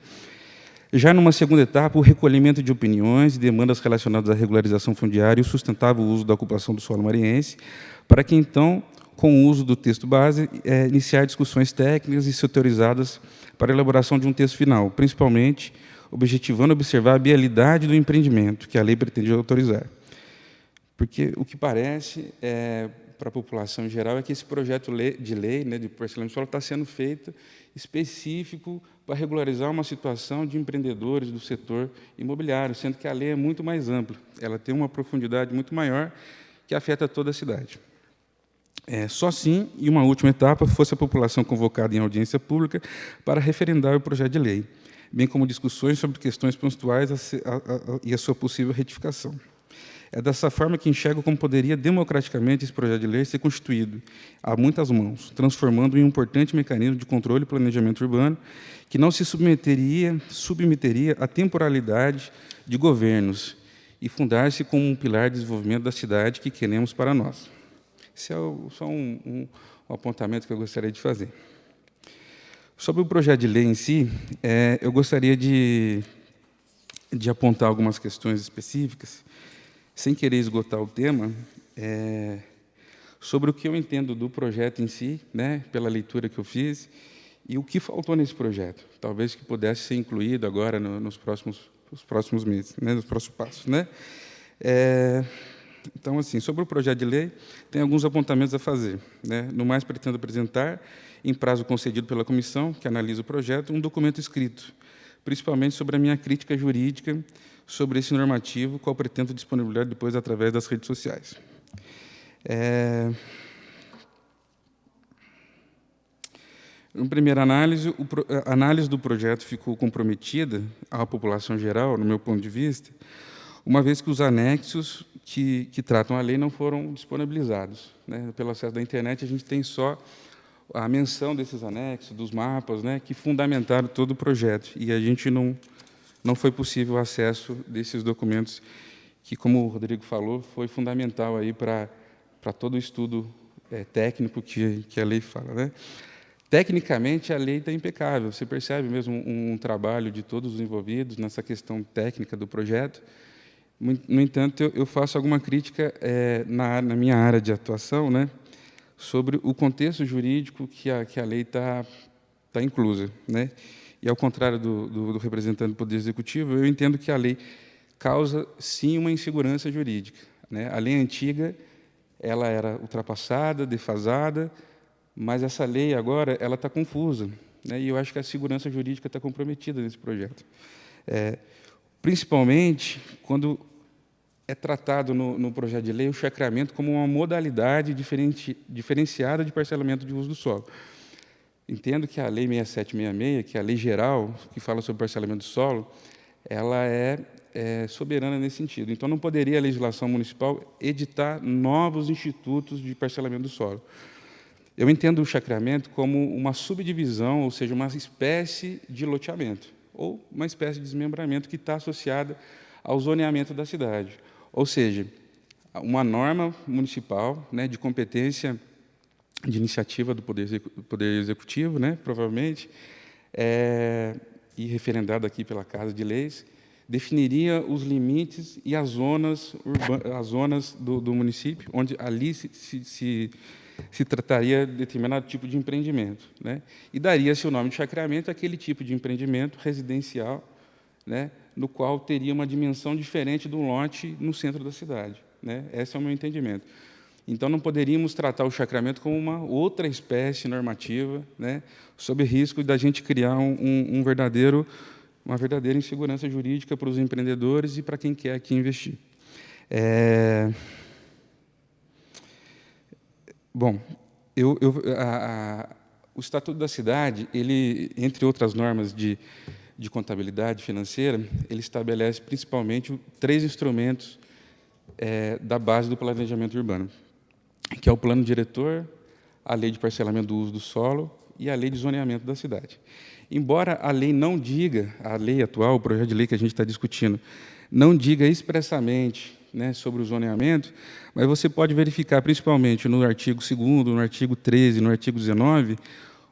Já numa segunda etapa, o recolhimento de opiniões e demandas relacionadas à regularização fundiária e o sustentável uso da ocupação do solo mariense, para que, então, com o uso do texto base, iniciar discussões técnicas e setorizadas para a elaboração de um texto final, principalmente objetivando observar a viabilidade do empreendimento que a lei pretende autorizar. Porque o que parece, para a população em geral, é que esse projeto de lei, né, de parcelamento de solo, está sendo feito específico para regularizar uma situação de empreendedores do setor imobiliário, sendo que a lei é muito mais ampla. Ela tem uma profundidade muito maior que afeta toda a cidade. Só assim, em uma última etapa, fosse a população convocada em audiência pública para referendar o projeto de lei, bem como discussões sobre questões pontuais e a sua possível retificação. É dessa forma que enxergo como poderia democraticamente esse projeto de lei ser constituído a muitas mãos, transformando em um importante mecanismo de controle e planejamento urbano que não se submeteria à temporalidade de governos e fundar-se como um pilar de desenvolvimento da cidade que queremos para nós. Esse é só um apontamento que eu gostaria de fazer. Sobre o projeto de lei em si, eu gostaria de apontar algumas questões específicas, sem querer esgotar o tema, sobre o que eu entendo do projeto em si, né, pela leitura que eu fiz, e o que faltou nesse projeto, talvez que pudesse ser incluído agora nos próximos meses, né, nos próximos passos. Né? Então, assim, sobre o projeto de lei, tem alguns apontamentos a fazer. Né? No mais, pretendo apresentar, em prazo concedido pela comissão, que analisa o projeto, um documento escrito, principalmente sobre a minha crítica jurídica sobre esse normativo, qual pretendo disponibilizar depois através das redes sociais. Em primeira análise, a análise do projeto ficou comprometida à população geral, no meu ponto de vista, uma vez que os anexos que tratam a lei não foram disponibilizados. Né? Pelo acesso da internet, a gente tem só a menção desses anexos, dos mapas, né, que fundamentaram todo o projeto, e a gente não foi possível o acesso desses documentos, que, como o Rodrigo falou, foi fundamental aí para todo o estudo técnico que a lei fala. Né? Tecnicamente, a lei está impecável, você percebe mesmo um trabalho de todos os envolvidos nessa questão técnica do projeto. No entanto, eu faço alguma crítica na minha área de atuação, né, sobre o contexto jurídico que a lei está inclusa. Né? E, ao contrário do representante do Poder Executivo, eu entendo que a lei causa, sim, uma insegurança jurídica. Né? A lei antiga ela era ultrapassada, defasada, mas essa lei agora ela está confusa. Né? E eu acho que a segurança jurídica está comprometida nesse projeto. Principalmente quando é tratado no projeto de lei o chacreamento como uma modalidade diferenciada de parcelamento de uso do solo. Entendo que a Lei 6766, que é a lei geral que fala sobre parcelamento do solo, ela é soberana nesse sentido. Então, não poderia a legislação municipal editar novos institutos de parcelamento do solo. Eu entendo o chacreamento como uma subdivisão, ou seja, uma espécie de loteamento, ou uma espécie de desmembramento que está associada ao zoneamento da cidade. Ou seja, uma norma municipal, né, de competência de iniciativa do Poder Executivo, né, provavelmente, e referendada aqui pela Casa de Leis, definiria os limites e as zonas do município, onde ali se trataria de determinado tipo de empreendimento. Né, e daria-se o nome de chacreamento àquele tipo de empreendimento residencial, né, no qual teria uma dimensão diferente do lote no centro da cidade, né? Esse é o meu entendimento. Então, não poderíamos tratar o chacreamento como uma outra espécie normativa, né, sob risco da gente criar uma verdadeira insegurança jurídica para os empreendedores e para quem quer aqui investir. Bom, o Estatuto da Cidade, ele, entre outras normas de contabilidade financeira, ele estabelece principalmente 3 instrumentos da base do planejamento urbano, que é o plano diretor, a lei de parcelamento do uso do solo e a lei de zoneamento da cidade. Embora a lei não diga, a lei atual, o projeto de lei que a gente está discutindo, não diga expressamente, né, sobre o zoneamento, mas você pode verificar, principalmente no artigo 2º, no artigo 13, no artigo 19,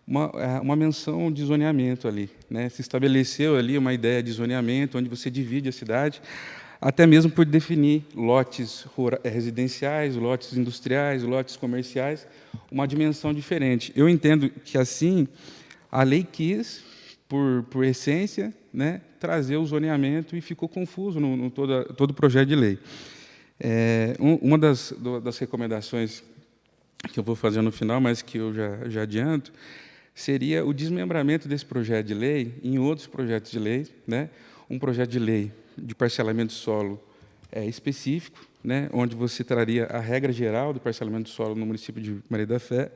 uma menção de zoneamento ali, né? Se estabeleceu ali uma ideia de zoneamento, onde você divide a cidade, até mesmo por definir lotes residenciais, lotes industriais, lotes comerciais, uma dimensão diferente. Eu entendo que, assim, a lei quis, por essência, né, trazer o zoneamento e ficou confuso no todo o projeto de lei. Uma das recomendações que eu vou fazer no final, mas que eu já adianto, seria o desmembramento desse projeto de lei em outros projetos de lei, né? Um projeto de lei de parcelamento de solo específico, né, onde você traria a regra geral do parcelamento de solo no município de Maria da Fé,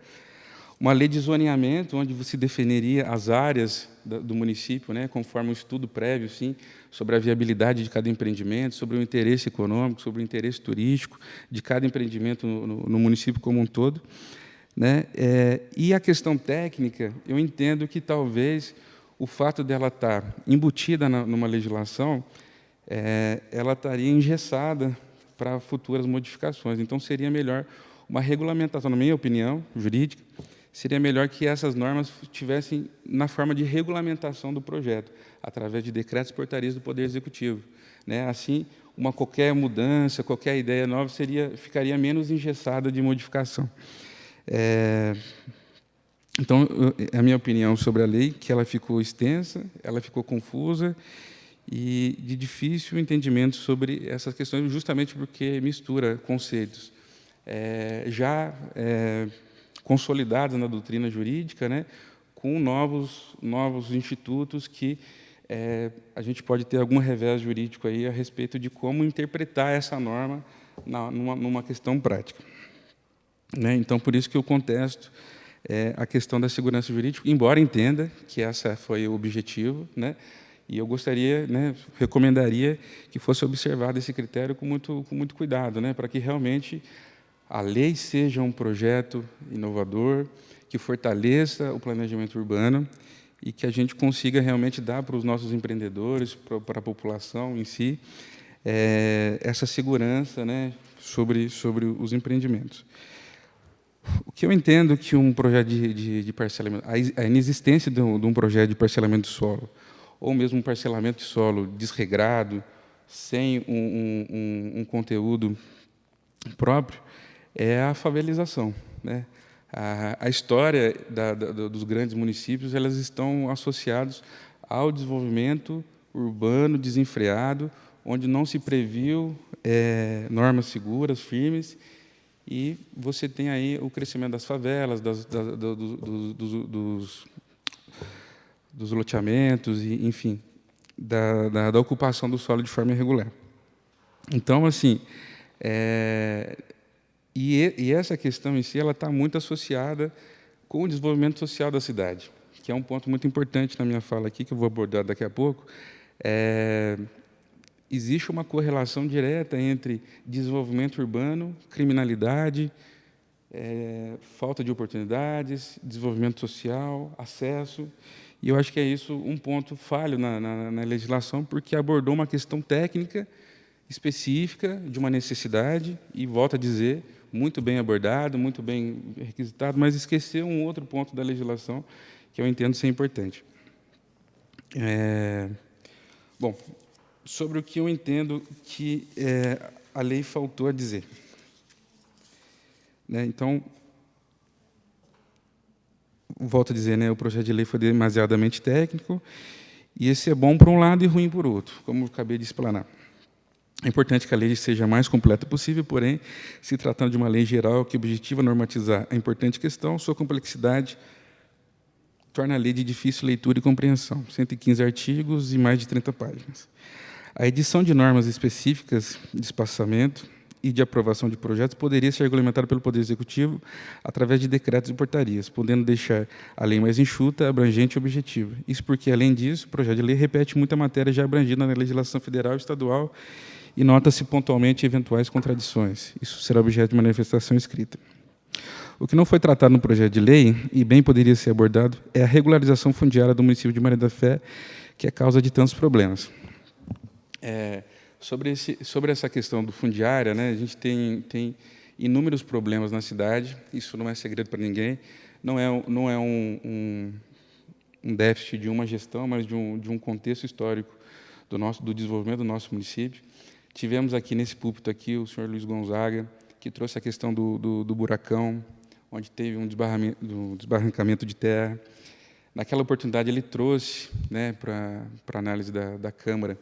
uma lei de zoneamento, onde você definiria as áreas do município, né, conforme um estudo prévio, sim, sobre a viabilidade de cada empreendimento, sobre o interesse econômico, sobre o interesse turístico de cada empreendimento no município como um todo, né? E a questão técnica, eu entendo que talvez o fato dela estar embutida numa legislação, ela estaria engessada para futuras modificações. Então, seria melhor uma regulamentação, na minha opinião jurídica, seria melhor que essas normas estivessem na forma de regulamentação do projeto, através de decretos e portarias do Poder Executivo, né? Assim, qualquer mudança, qualquer ideia nova ficaria menos engessada de modificação. Então, a minha opinião sobre a lei, que ela ficou extensa, ela ficou confusa e de difícil entendimento sobre essas questões, justamente porque mistura conceitos já consolidados na doutrina jurídica, né, com novos institutos que a gente pode ter algum revés jurídico aí a respeito de como interpretar essa norma numa questão prática, né? Então, por isso que eu contesto a questão da segurança jurídica, embora entenda que essa foi o objetivo, né? E eu gostaria, né, recomendaria que fosse observado esse critério com muito cuidado, né, para que realmente a lei seja um projeto inovador, que fortaleça o planejamento urbano e que a gente consiga realmente dar para os nossos empreendedores, para a população em si, essa segurança, né, sobre os empreendimentos. O que eu entendo que um projeto de parcelamento, a inexistência de um projeto de parcelamento de solo, ou mesmo um parcelamento de solo desregrado, sem um conteúdo próprio, é a favelização, né? A história dos grandes municípios, elas estão associadas ao desenvolvimento urbano desenfreado, onde não se previu normas seguras, firmes, e você tem aí o crescimento das favelas, dos loteamentos, e, enfim, da ocupação do solo de forma irregular. Então, assim, e essa questão em si, ela está muito associada com o desenvolvimento social da cidade, que é um ponto muito importante na minha fala aqui, que eu vou abordar daqui a pouco. Existe uma correlação direta entre desenvolvimento urbano, criminalidade, falta de oportunidades, desenvolvimento social, acesso. E eu acho que é isso um ponto falho na legislação, porque abordou uma questão técnica específica de uma necessidade, e, volto a dizer, muito bem abordado, muito bem requisitado, mas esqueceu um outro ponto da legislação que eu entendo ser importante. Bom, sobre o que eu entendo que a lei faltou a dizer, né? Então, volto a dizer, né, o projeto de lei foi demasiadamente técnico E esse é bom por um lado e ruim por outro, como eu acabei de explanar. É importante que a lei seja a mais completa possível, porém, se tratando de uma lei geral que objetiva normatizar a importante questão, sua complexidade torna a lei de difícil leitura e compreensão. 115 artigos e mais de 30 páginas. A edição de normas específicas de espaçamento e de aprovação de projetos poderia ser regulamentada pelo Poder Executivo através de decretos e portarias, podendo deixar a lei mais enxuta, abrangente e objetiva. Isso porque, além disso, o projeto de lei repete muita matéria já abrangida na legislação federal e estadual e nota-se pontualmente eventuais contradições. Isso será objeto de manifestação escrita. O que não foi tratado no projeto de lei, e bem poderia ser abordado, é a regularização fundiária do município de Maria da Fé, que é causa de tantos problemas. Sobre essa questão do fundiária, né, a gente tem inúmeros problemas na cidade, isso não é segredo para ninguém, não é um déficit de uma gestão, mas de um contexto histórico do desenvolvimento do nosso município. Tivemos aqui nesse púlpito aqui o senhor Luiz Gonzaga, que trouxe a questão do buracão, onde teve um desbarrancamento de terra. Naquela oportunidade, ele trouxe, né, para análise da Câmara,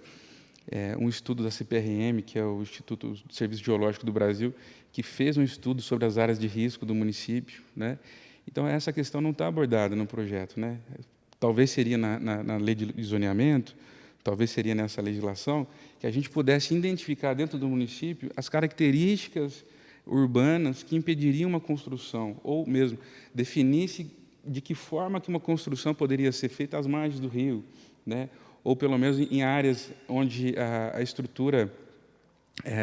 um estudo da CPRM, que é o Instituto de Serviço Geológico do Brasil, que fez um estudo sobre as áreas de risco do município, né? Então, essa questão não está abordada no projeto, né? Talvez seria na lei de zoneamento, talvez seria nessa legislação, que a gente pudesse identificar dentro do município as características urbanas que impediriam uma construção, ou mesmo definisse de que forma que uma construção poderia ser feita às margens do rio, né? Ou pelo menos em áreas onde a estrutura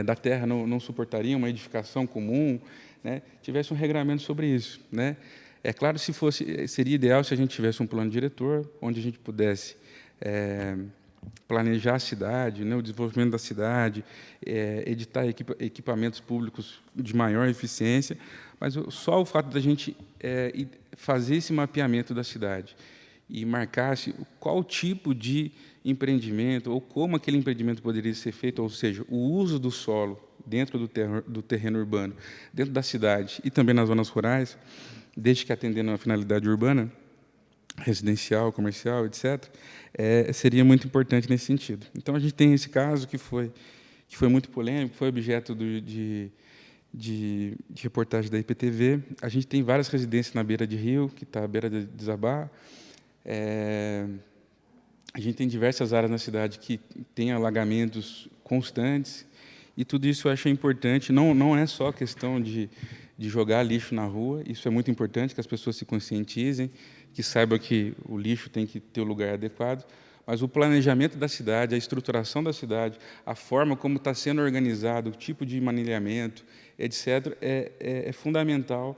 da terra não suportaria uma edificação comum, né? Tivesse um regramento sobre isso, né? É claro, seria ideal se a gente tivesse um plano diretor, onde a gente pudesse planejar a cidade, né, o desenvolvimento da cidade, editar equipamentos públicos de maior eficiência, mas só o fato da gente fazer esse mapeamento da cidade e marcasse qual tipo de empreendimento ou como aquele empreendimento poderia ser feito, ou seja, o uso do solo dentro do terreno urbano, dentro da cidade e também nas zonas rurais, desde que atendendo a finalidade urbana, residencial, comercial, etc., seria muito importante nesse sentido. Então, a gente tem esse caso que foi muito polêmico, foi objeto de reportagem da IPTV. A gente tem várias residências na beira de rio, que está à beira de desabar. A gente tem diversas áreas na cidade que têm alagamentos constantes, e tudo isso eu acho importante. Não é só questão de jogar lixo na rua, isso é muito importante, que as pessoas se conscientizem, que saibam que o lixo tem que ter o lugar adequado, mas o planejamento da cidade, a estruturação da cidade, a forma como está sendo organizado, o tipo de manilhamento, etc., é fundamental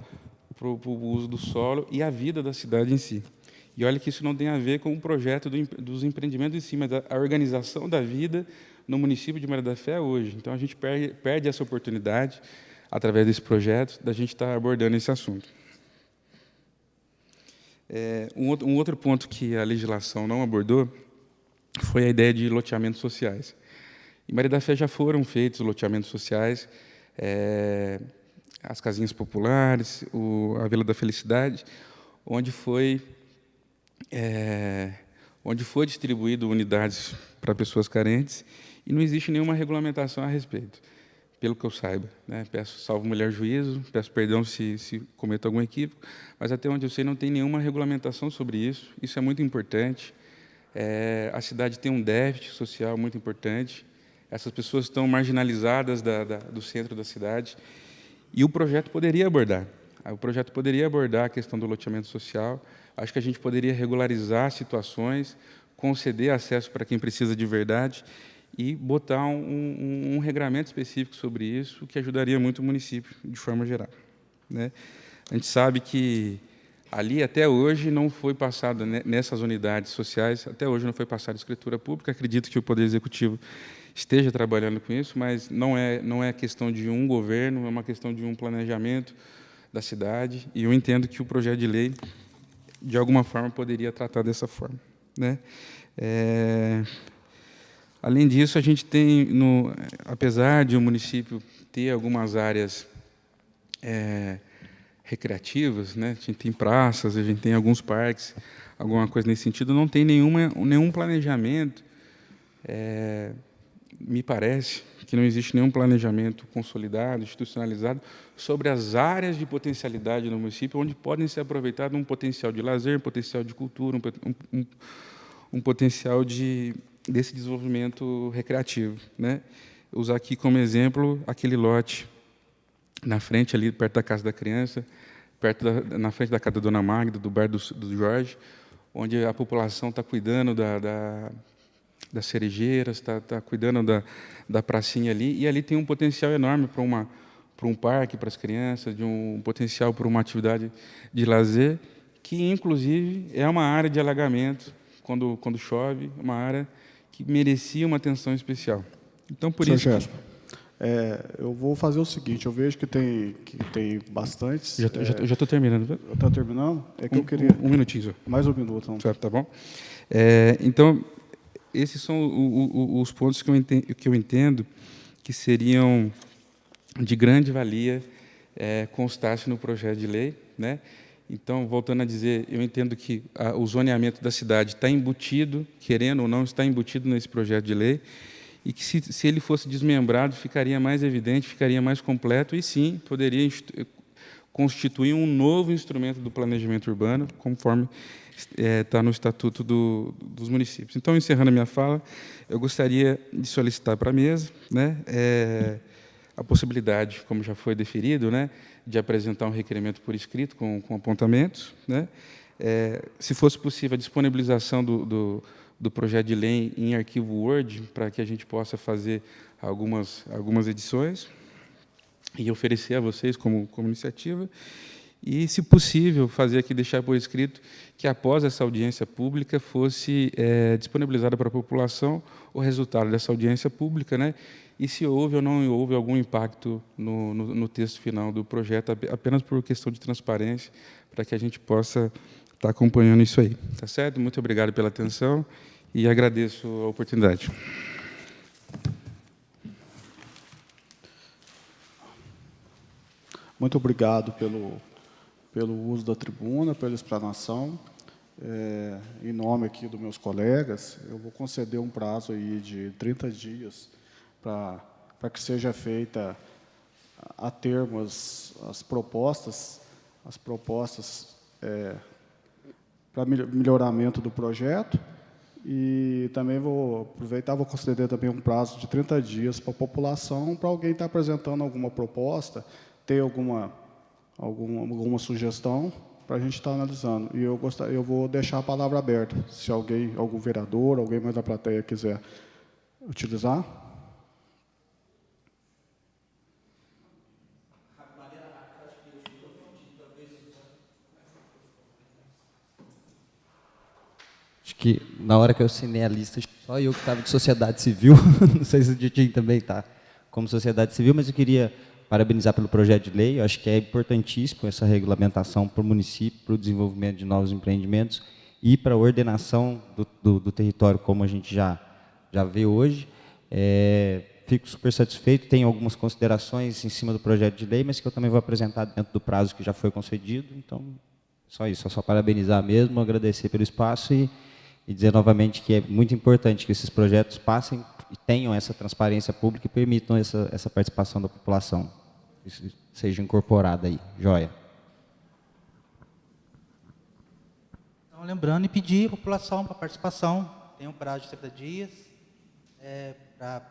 para o uso do solo e a vida da cidade em si. E olha que isso não tem a ver com o projeto dos empreendimentos em si, mas a organização da vida no município de Maria da Fé hoje. Então, a gente perde essa oportunidade, através desse projeto, da gente estar abordando esse assunto. Um outro ponto que a legislação não abordou foi a ideia de loteamentos sociais. Em Maria da Fé já foram feitos loteamentos sociais, as casinhas populares, a Vila da Felicidade, onde foi distribuído unidades para pessoas carentes, e não existe nenhuma regulamentação a respeito, pelo que eu saiba, né? Peço salvo mulher juízo, peço perdão se cometo algum equívoco, mas até onde eu sei não tem nenhuma regulamentação sobre isso. Isso é muito importante. A cidade tem um déficit social muito importante. Essas pessoas estão marginalizadas do centro da cidade, e o projeto poderia abordar. O projeto poderia abordar a questão do loteamento social. Acho que a gente poderia regularizar situações, conceder acesso para quem precisa de verdade e botar um regramento específico sobre isso, que ajudaria muito o município, de forma geral, né? A gente sabe que ali, até hoje, não foi passada, nessas unidades sociais, até hoje não foi passada escritura pública. Acredito que o Poder Executivo esteja trabalhando com isso, mas não é questão de um governo, é uma questão de um planejamento da cidade, e eu entendo que o projeto de lei, de alguma forma, poderia tratar dessa forma, né? Além disso, a gente tem, apesar de o município ter algumas áreas recreativas, né? A gente tem praças, a gente tem alguns parques, alguma coisa nesse sentido, não tem nenhum planejamento. Me parece que não existe nenhum planejamento consolidado, institucionalizado, sobre as áreas de potencialidade no município, onde podem ser aproveitados um potencial de lazer, um potencial de cultura, um potencial desse desenvolvimento recreativo, né? Usar aqui como exemplo aquele lote na frente, ali perto da Casa da Criança, na frente da casa da Dona Magda, do bar do Jorge, onde a população está cuidando das cerejeiras, está cuidando da pracinha ali, e ali tem um potencial enorme para um parque para as crianças, de um potencial para uma atividade de lazer, que, inclusive, é uma área de alagamento, quando chove, uma área que merecia uma atenção especial. Então, por Sr. isso... Gerson, eu vou fazer o seguinte, eu vejo que tem bastantes... Já estou terminando. Está terminando? É que eu queria... Um minutinho só. Mais um minuto. Então. Certo, tá bom? Então, esses são os pontos que eu entendo que seriam de grande valia constasse no projeto de lei, né? Então, voltando a dizer, eu entendo que o zoneamento da cidade está embutido, querendo ou não, está embutido nesse projeto de lei, e que, se ele fosse desmembrado, ficaria mais evidente, ficaria mais completo, e sim, poderia constituir um novo instrumento do planejamento urbano, conforme está no Estatuto dos Municípios. Então, encerrando a minha fala, eu gostaria de solicitar para a mesa, né, a possibilidade, como já foi deferido, né, de apresentar um requerimento por escrito com apontamentos, né, se fosse possível a disponibilização do projeto de lei em arquivo Word, para que a gente possa fazer algumas edições e oferecer a vocês como iniciativa, e, se possível, fazer aqui, deixar por escrito, que após essa audiência pública fosse disponibilizada para a população o resultado dessa audiência pública, né, e se houve ou não houve algum impacto no texto final do projeto, apenas por questão de transparência, para que a gente possa estar acompanhando isso aí. Tá certo? Muito obrigado pela atenção e agradeço a oportunidade. Muito obrigado pelo uso da tribuna, pela explanação. Em nome aqui dos meus colegas, eu vou conceder um prazo aí de 30 dias para que seja feita a termos as propostas para melhoramento do projeto, e também vou aproveitar, vou conceder também um prazo de 30 dias para a população, para alguém estar apresentando alguma proposta, ter alguma sugestão, para a gente estar analisando. E eu vou deixar a palavra aberta, se algum vereador, alguém mais da plateia quiser utilizar. Acho que na hora que eu assinei a lista, só eu que estava de sociedade civil, não sei se o Ditinho também está como sociedade civil, mas eu queria parabenizar pelo projeto de lei. Eu acho que é importantíssimo essa regulamentação para o município, para o desenvolvimento de novos empreendimentos e para a ordenação do território, como a gente já vê hoje. Fico super satisfeito, tenho algumas considerações em cima do projeto de lei, mas que eu também vou apresentar dentro do prazo que já foi concedido. Então, só isso, só parabenizar mesmo, agradecer pelo espaço e dizer novamente que é muito importante que esses projetos passem e tenham essa transparência pública e permitam essa participação da população. Isso seja incorporado aí. Joia. Então, lembrando e pedir à população para participação. Tem um prazo de 30 dias. A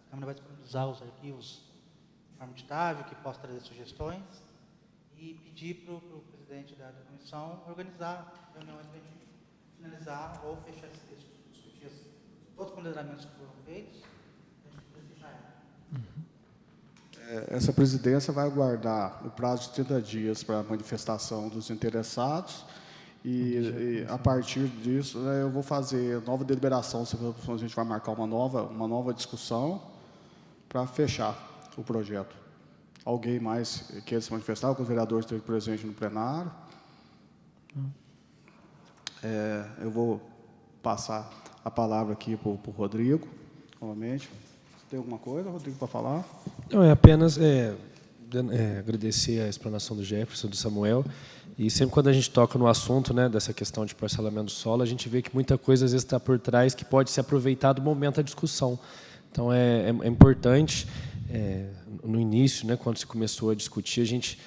Câmara vai disponibilizar os arquivos de forma editável, que possa trazer sugestões, e pedir para o presidente da comissão organizar reuniões para a gente finalizar ou fechar esse texto, discutir todos os ponderamentos que foram feitos, a gente poder fechar ela. Essa presidência vai aguardar o prazo de 30 dias para a manifestação dos interessados, e a partir disso, eu vou fazer nova deliberação, a gente vai marcar uma nova discussão para fechar o projeto. Alguém mais quer se manifestar? Alguns vereadores esteve presente no plenário? Eu vou passar a palavra aqui para o Rodrigo, novamente. Tem alguma coisa, Rodrigo, para falar? Não, é apenas agradecer a explanação do Jefferson, do Samuel, E sempre quando a gente toca no assunto, né, dessa questão de parcelamento do solo, a gente vê que muita coisa às vezes está por trás que pode se aproveitar do momento da discussão. Então é importante, no início, né, quando se começou a discutir, a gente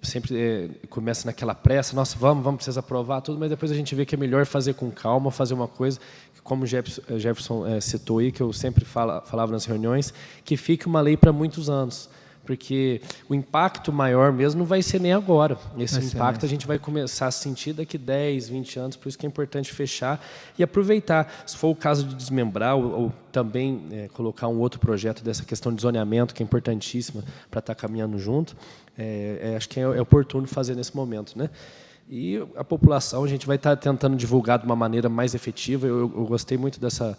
sempre começa naquela pressa, nossa, vamos, precisa aprovar tudo, mas depois a gente vê que é melhor fazer com calma, fazer uma coisa, que, como o Jefferson citou aí, que eu sempre falava nas reuniões, que fique uma lei para muitos anos. Porque o impacto maior mesmo não vai ser nem agora. Esse impacto a gente vai começar a sentir daqui 10, 20 anos, por isso que é importante fechar e aproveitar. Se for o caso de desmembrar ou também colocar um outro projeto dessa questão de zoneamento, que é importantíssima para estar caminhando junto, acho que é oportuno fazer nesse momento, né? E a população, a gente vai estar tentando divulgar de uma maneira mais efetiva. Eu gostei muito dessa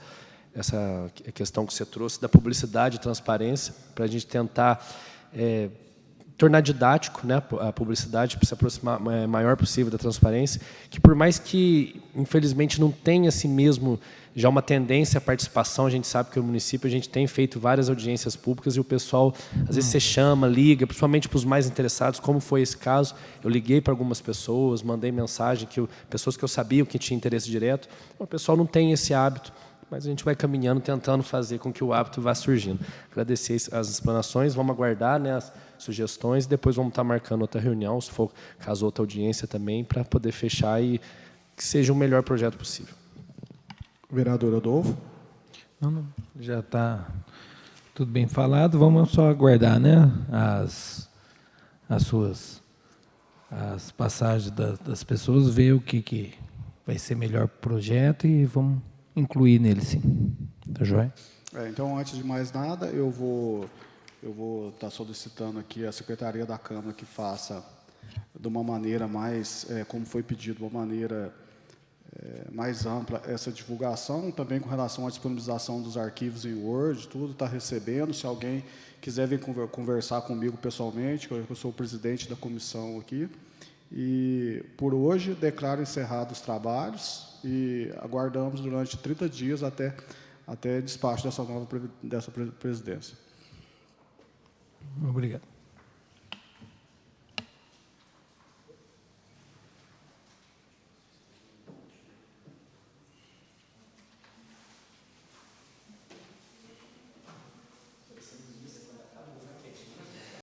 questão que você trouxe da publicidade e transparência, para a gente tentar tornar didático, né, a publicidade, para se aproximar o maior possível da transparência, que por mais que, infelizmente, não tenha assim mesmo já uma tendência à participação, a gente sabe que o município, a gente tem feito várias audiências públicas e o pessoal, às vezes, você chama, liga, principalmente para os mais interessados, como foi esse caso. Eu liguei para algumas pessoas, mandei mensagem, pessoas que eu sabia que tinham interesse direto. O pessoal não tem esse hábito, mas a gente vai caminhando, tentando fazer com que o hábito vá surgindo. Agradecer as explanações, vamos aguardar, né, as sugestões, e depois vamos estar marcando outra reunião, se for caso outra audiência também, para poder fechar e que seja o melhor projeto possível. Vereador Adolfo. Não, já está tudo bem falado, vamos só aguardar, né, as passagens das pessoas, ver o que vai ser melhor projeto e vamos incluir nele, sim. Tá joia? Então, antes de mais nada, eu vou estar solicitando aqui a Secretaria da Câmara que faça de uma maneira mais, como foi pedido, de uma maneira mais ampla essa divulgação, também com relação à disponibilização dos arquivos em Word, tudo está recebendo. Se alguém quiser vir conversar comigo pessoalmente, eu sou o presidente da comissão aqui. E, por hoje, declaro encerrados os trabalhos e aguardamos durante 30 dias até despacho dessa presidência. Obrigado.